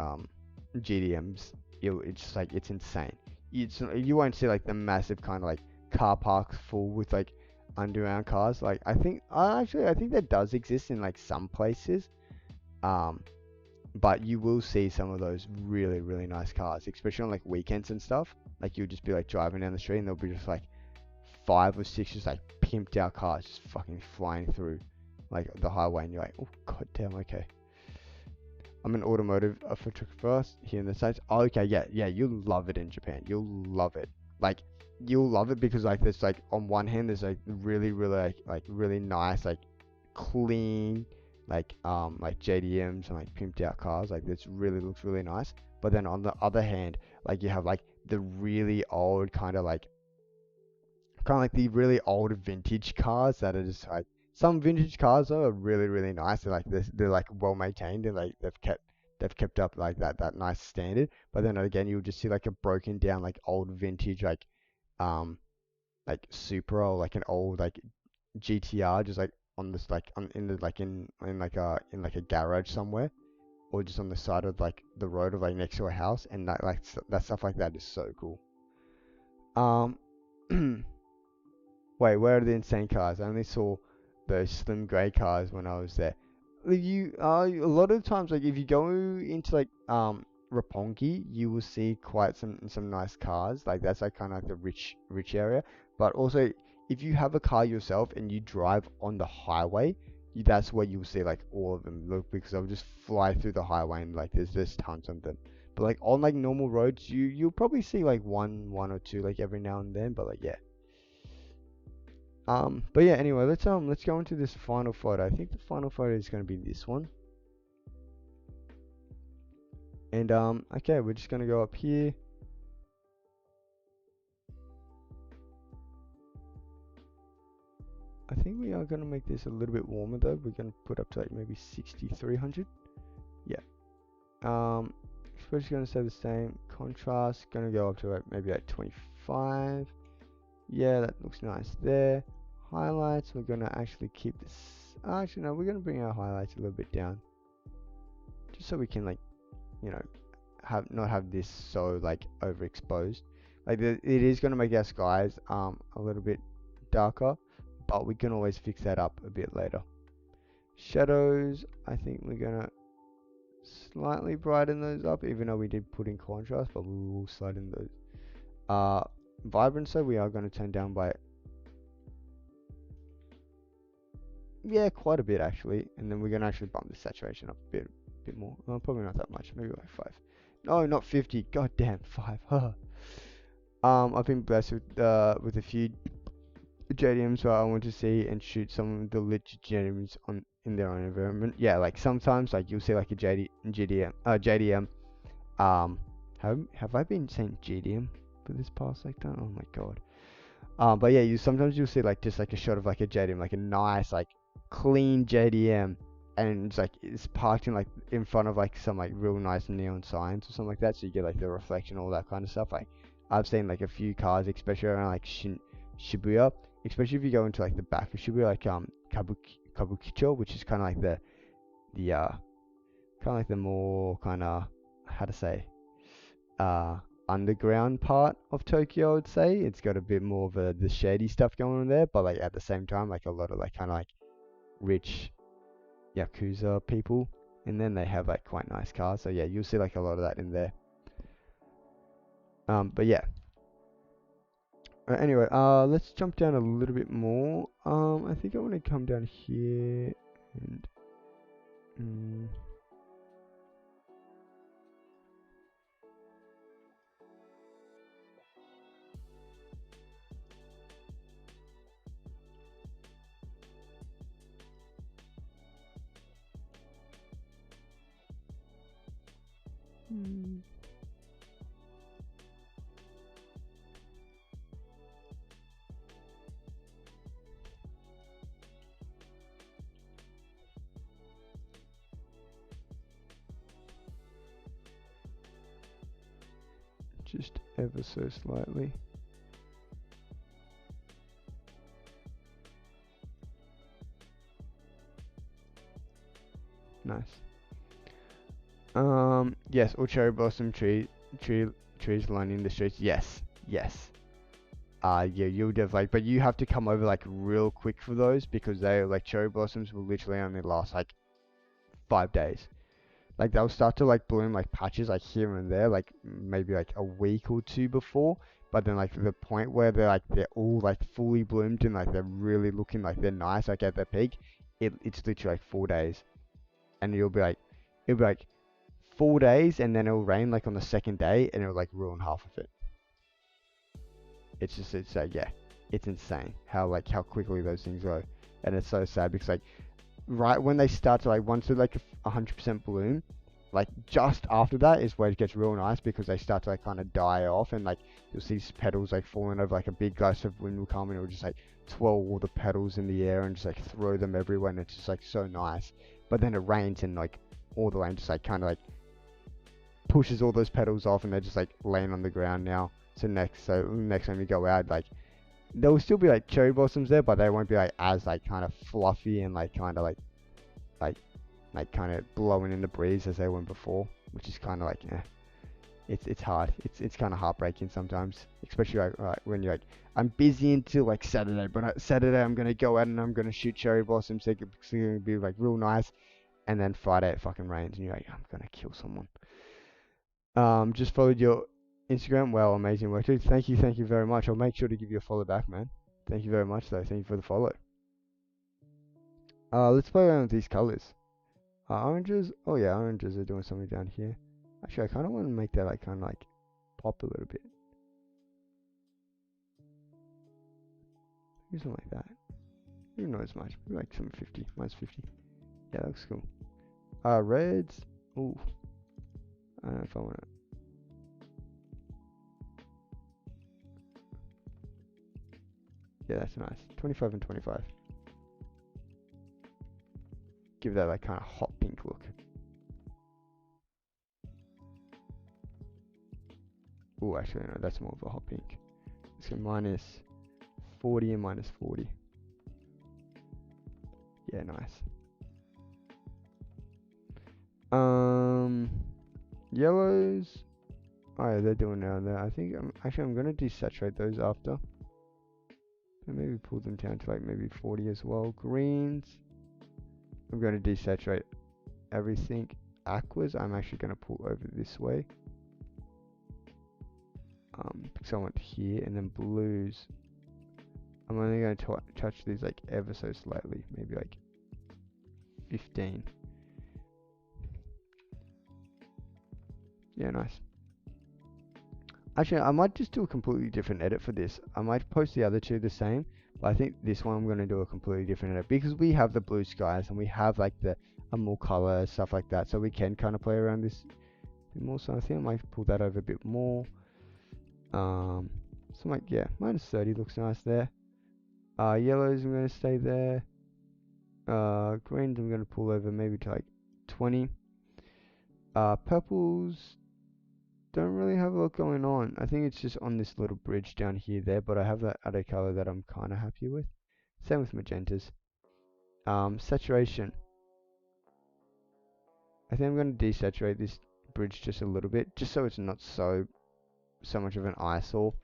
GDMs. It's just like it's insane. You won't see like the massive kind of like car parks full with like underground cars. Like I think that does exist in like some places. Um, but you will see some of those really really nice cars, especially on like weekends and stuff. Like you'll just be like driving down the street and there'll be just like 5 or 6 just like pimped out cars just fucking flying through like the highway, and you're like, oh god damn, okay. I'm an automotive photographer here in the States. Oh, okay, yeah, you'll love it in Japan. You'll love it. Like, you'll love it because like there's like on one hand there's like really like really nice like clean like JDMs and like pimped out cars, like this really looks really nice. But then on the other hand, like you have like the really old kind of like the really old vintage cars that are just like, some vintage cars though are really nice. They're like well maintained and like they've kept up like that nice standard. But then again, you'll just see like a broken down like old vintage um like Supra or like an old like GTR just like on this like on in the like in like a garage somewhere, or just on the side of like the road or like next to a house, and that stuff like that is so cool. Um Wait, where are the insane cars? I only saw those slim grey cars when I was there. A lot of times, like if you go into like Roppongi, you will see quite some nice cars. Like that's like kind of like the rich area. But also, if you have a car yourself and you drive on the highway, that's where you'll see like all of them. Look, because they'll just fly through the highway and like there's tons of them. But like on like normal roads, you'll probably see like one or two like every now and then. But like yeah. But yeah, anyway, let's go into this final photo. I think the final photo is gonna be this one. And okay, we're just gonna go up here. I think we are gonna make this a little bit warmer though. We're gonna put up to like maybe 6300. Yeah. We're just gonna say the same. Contrast gonna go up to like maybe like 25. Yeah, that looks nice there. Highlights, we're gonna actually keep this. Actually, no, we're gonna bring our highlights a little bit down, just so we can like, you know, have not have this so like overexposed. Like it is gonna make our skies a little bit darker, but we can always fix that up a bit later. Shadows, I think we're gonna slightly brighten those up, even though we did put in contrast, but we will slide in those. Vibrancy we are gonna turn down by, yeah, quite a bit actually, and then we're gonna actually bump the saturation up a bit more. Probably not that much, maybe like 5. No, not 50. God damn, 5. I've been blessed with a few JDMs where I want to see and shoot some of the legit JDMs on in their own environment. Yeah, like sometimes like you'll see like a JDM. Um, have I been saying JDM for this past like that? Oh my god. But yeah, you'll see like just like a shot of like a JDM, like a nice like clean JDM, and it's parked in like in front of like some like real nice neon signs or something like that, so you get like the reflection, all that kind of stuff. Like I've seen like a few cars, especially around like Shibuya, especially if you go into like the back of Shibuya, like Kabukicho, which is kind of like the kind of like the more kind of, how to say, uh underground part of Tokyo. I would say it's got a bit more of the shady stuff going on there, but like at the same time like a lot of like kind of like rich yakuza people, and then they have like quite nice cars. So yeah, you'll see like a lot of that in there. But yeah. Anyway, let's jump down a little bit more. I think I want to come down here and just ever so slightly. Nice. Yes, or cherry blossom trees lining the streets. Yes, yes. Yeah, you'll just like, but you have to come over like real quick for those, because they like cherry blossoms will literally only last like 5 days. Like they'll start to like bloom like patches like here and there, like maybe like a week or two before, but then like the point where they're all like fully bloomed and like they're really looking like they're nice like at their peak, it's literally like 4 days, and it'll be like 4 days, and then it'll rain like on the second day, and it'll like ruin half of it. it's like, yeah, it's insane how quickly those things go. And it's so sad because like right when they start to like once they're like 100% bloom, like just after that is where it gets real nice because they start to like kind of die off, and like you'll see petals like falling over, like a big gust of wind will come and it'll just like twirl all the petals in the air and just like throw them everywhere, and it's just like so nice. But then it rains and like all the rain just like kind of like pushes all those petals off and they're just like laying on the ground now. So next time you go out, like there will still be like cherry blossoms there, but they won't be like as like kind of fluffy and like kind of like kind of blowing in the breeze as they were before, which is kind of like, yeah, it's hard. It's kind of heartbreaking sometimes, especially like when you're like, I'm busy until like Saturday, but Saturday I'm gonna go out and I'm gonna shoot cherry blossoms. It's gonna be like real nice, and then Friday it fucking rains and you're like, I'm gonna kill someone. Just followed your Instagram. Wow, amazing work, dude. Thank you very much. I'll make sure to give you a follow back, man. Thank you very much, though. Thank you for the follow. Let's play around with these colors. Oranges. Oh yeah, oranges are doing something down here. Actually, I kind of want to make that like kind of like pop a little bit. Maybe something like that. Maybe not as much. Maybe like some 50, minus 50. Yeah, that looks cool. Reds. Ooh. I don't know if I want to. Yeah, that's nice. 25 and 25. Give that like kind of hot pink look. Oh, actually, no, that's more of a hot pink. Let's go minus 40 and minus 40. Yeah, nice. Yellows. Oh yeah, they're doing now there. I think I'm gonna desaturate those after. And maybe pull them down to like maybe 40 as well. Greens. I'm gonna desaturate everything. Aquas, I'm actually gonna pull over this way. Because I want here, and then blues. I'm only going to touch these like ever so slightly, maybe like 15. Yeah, nice. Actually, I might just do a completely different edit for this. I might post the other two the same, but I think this one I'm going to do a completely different edit because we have the blue skies and we have like the more color, stuff like that, so we can kind of play around this a bit more. So I think I might pull that over a bit more. So like, yeah, minus 30 looks nice there. Yellows, I'm going to stay there. Greens, I'm going to pull over maybe to like 20. Purples, don't really have a lot going on. I think it's just on this little bridge down here there, but I have that other color that I'm kind of happy with. Same with magentas. Saturation. I think I'm going to desaturate this bridge just a little bit, just so it's not so much of an eyesore.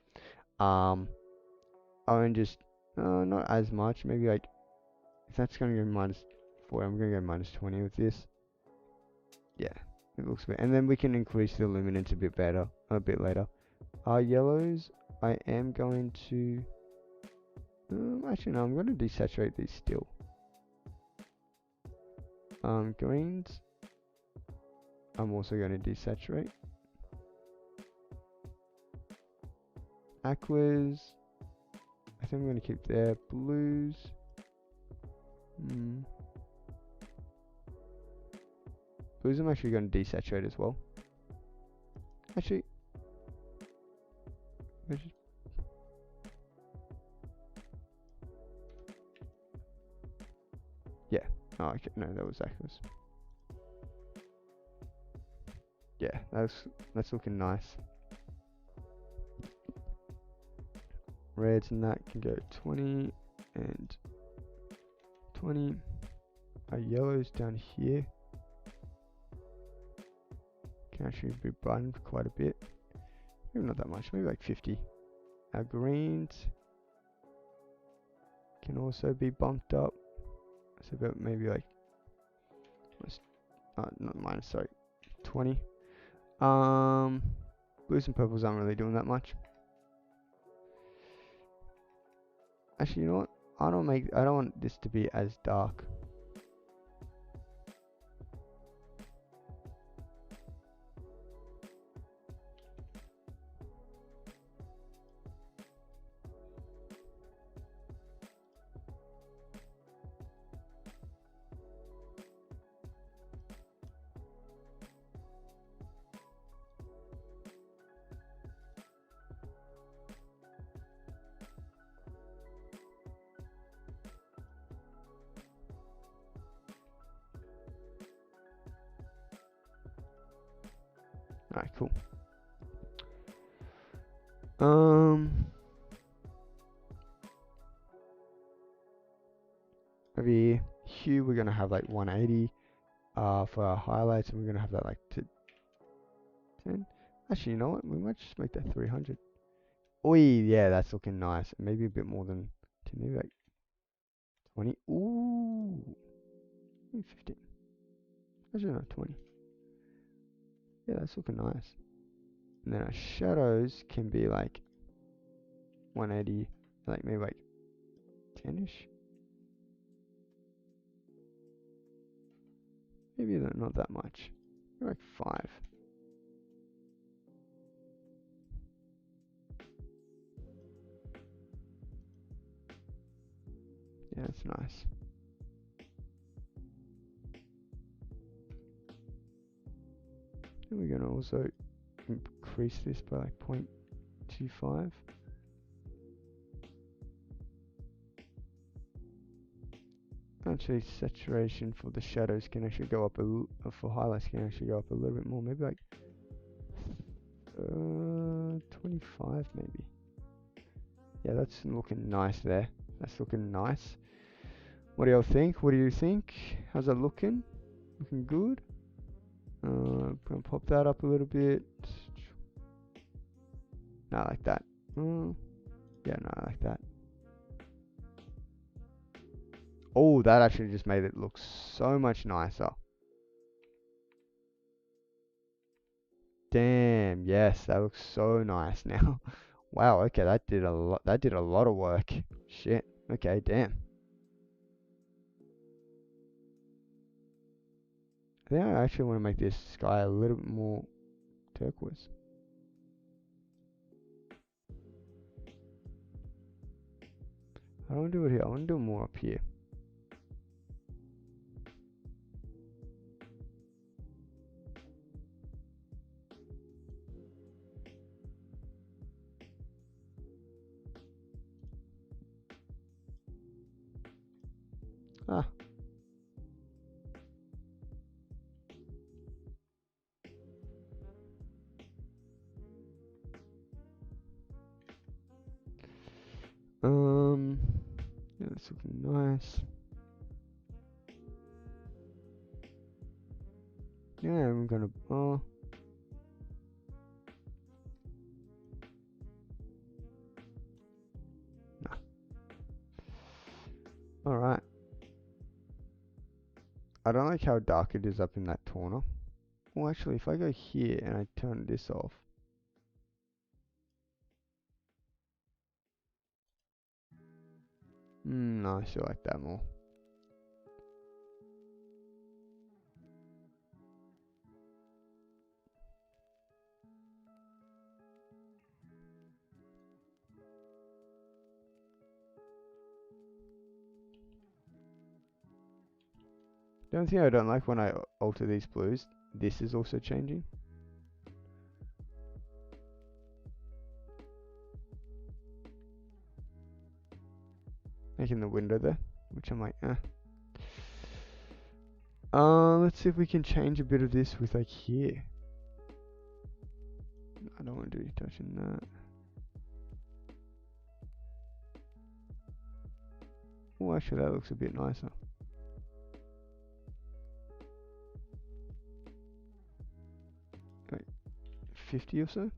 Oranges, not as much. Maybe like, if that's going to go minus 4, I'm going to go minus 20 with this. Yeah, it looks good. And then we can increase the luminance a bit later. Yellows, I am going to... actually, no, I'm going to desaturate these still. Greens, I'm also going to desaturate. Aquas, I think I'm going to keep there. Blues, blues I'm actually going to desaturate as well. Actually, yeah. Oh, okay. No, that was aquas. Yeah, that's looking nice. Reds and that can go 20 and 20. Yellows down here can actually be brightened quite a bit. Maybe not that much, maybe like 50. Our greens can also be bumped up. So about maybe like not minus, sorry, 20. Blues and purples aren't really doing that much. Actually, you know what? I don't want this to be as dark. Alright, cool. Over here, hue we're gonna have like 180 for our highlights, and we're gonna have that like to 10. Actually, you know what? We might just make that 300. Oi, yeah, that's looking nice. Maybe a bit more than 10, maybe like 20. Ooh, maybe 15. Actually, no, 20. Yeah, that's looking nice. And then our shadows can be like 180, like maybe like 10ish. Maybe not that much. Maybe like 5. Yeah, that's nice. And we're gonna also increase this by like 0.25. Actually, saturation for the shadows can actually go up for highlights can actually go up a little bit more. Maybe like 25 maybe. Yeah, that's looking nice there. That's looking nice. What do y'all think? What do you think? How's that looking? Looking good? Gonna pop that up a little bit. No, like that. Yeah, no, like that. Oh, that actually just made it look so much nicer. Damn, yes, that looks so nice now. Wow, okay, that did a lot. That did a lot of work. Shit. Okay, damn. I think I actually want to make this sky a little bit more turquoise. I don't want to do it here. I want to do it more up here. Ah. Yeah, that's looking nice. Yeah, I'm gonna. Oh. Nah. Alright. I don't like how dark it is up in that corner. Well, actually, if I go here and I turn this off. No, I still like that more. The only thing I don't like when I alter these blues, this is also changing. Making the window there, which I'm like, eh. Let's see if we can change a bit of this with like here. I don't want to do touching that. Oh, actually, that looks a bit nicer. Wait, 50 or so?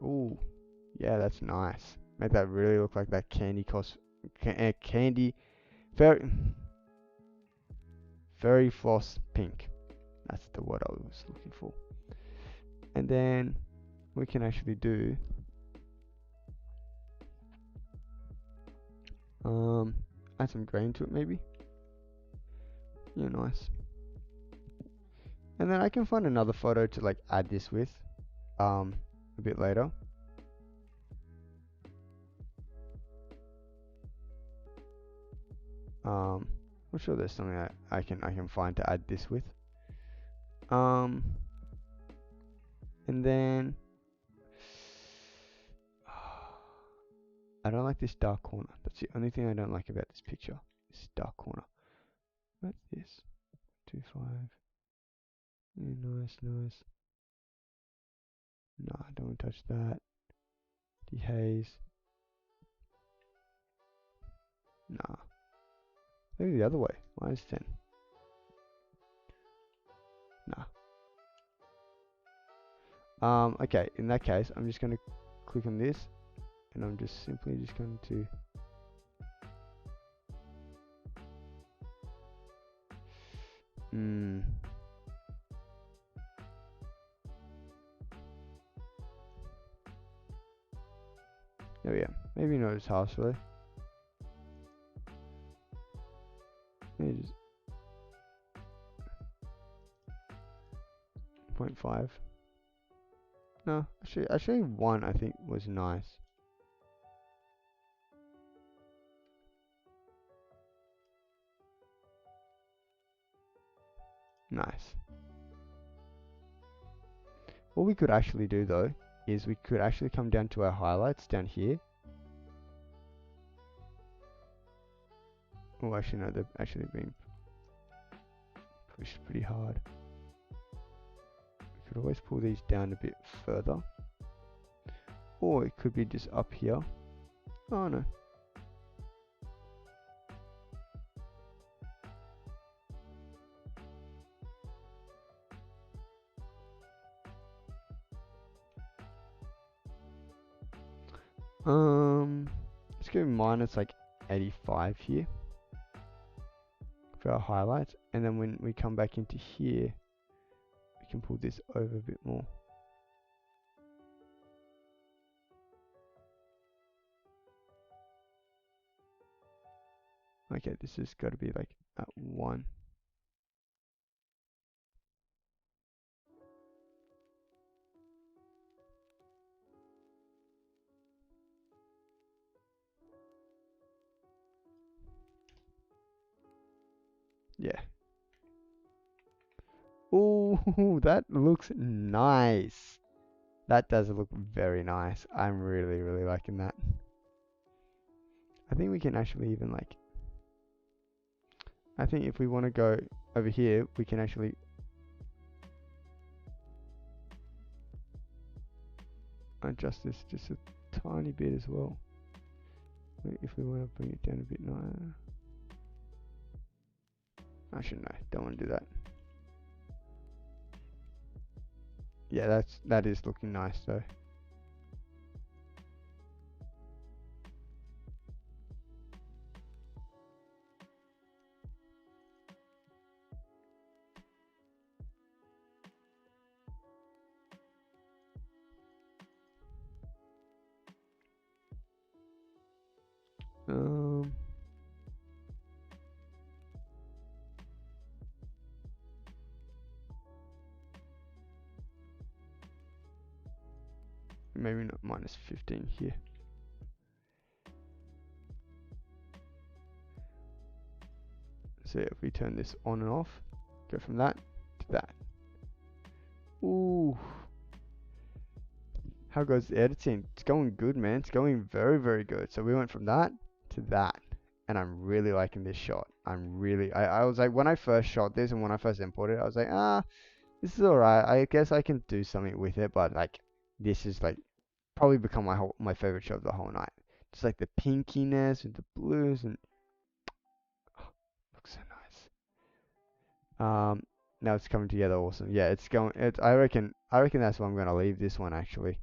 Oh, yeah, that's nice. Make that really look like that candy candy, very, very floss pink. That's the word I was looking for. And then we can actually do add some grain to it maybe. Yeah, nice. And then I can find another photo to like add this with a bit later. I'm sure there's something I can find to add this with. And then I don't like this dark corner. That's the only thing I don't like about this picture. This dark corner. What's this? 2.5. Yeah, nice, nice. Nah, don't touch that. Dehaze. Nah. Maybe the other way. -10. Nah. Okay, in that case, I'm just going to click on this, and I'm just simply just going to there we go. Maybe not as harsh though. Maybe just 0.5. No, actually 1 I think was nice. Nice. What we could actually do though is we could actually come down to our highlights down here. Oh, actually no, they're actually being pushed pretty hard. We could always pull these down a bit further, or it could be just up here. Oh no. Let's go minus like 85 here for our highlights, and then when we come back into here, we can pull this over a bit more. Okay, this has got to be like at 1. Yeah. Ooh, that looks nice. That does look very nice. I'm really, really liking that. I think we can actually even like, I think if we want to go over here, we can actually adjust this just a tiny bit as well. If we want to bring it down a bit, no. Actually, no, don't want to do that. Yeah, that is looking nice though. Maybe not -15 here. So if we turn this on and off, go from that to that. Ooh. How goes the editing? It's going good, man. It's going very, very good. So we went from that to that. And I'm really liking this shot. I was like, when I first shot this and when I first imported it, I was like, this is alright. I guess I can do something with it. But like, this is like, probably become my favorite shot of the whole night. Just like the pinkiness and the blues and looks so nice. Now it's coming together awesome. Yeah, it's going. I reckon that's where I'm gonna leave this one actually.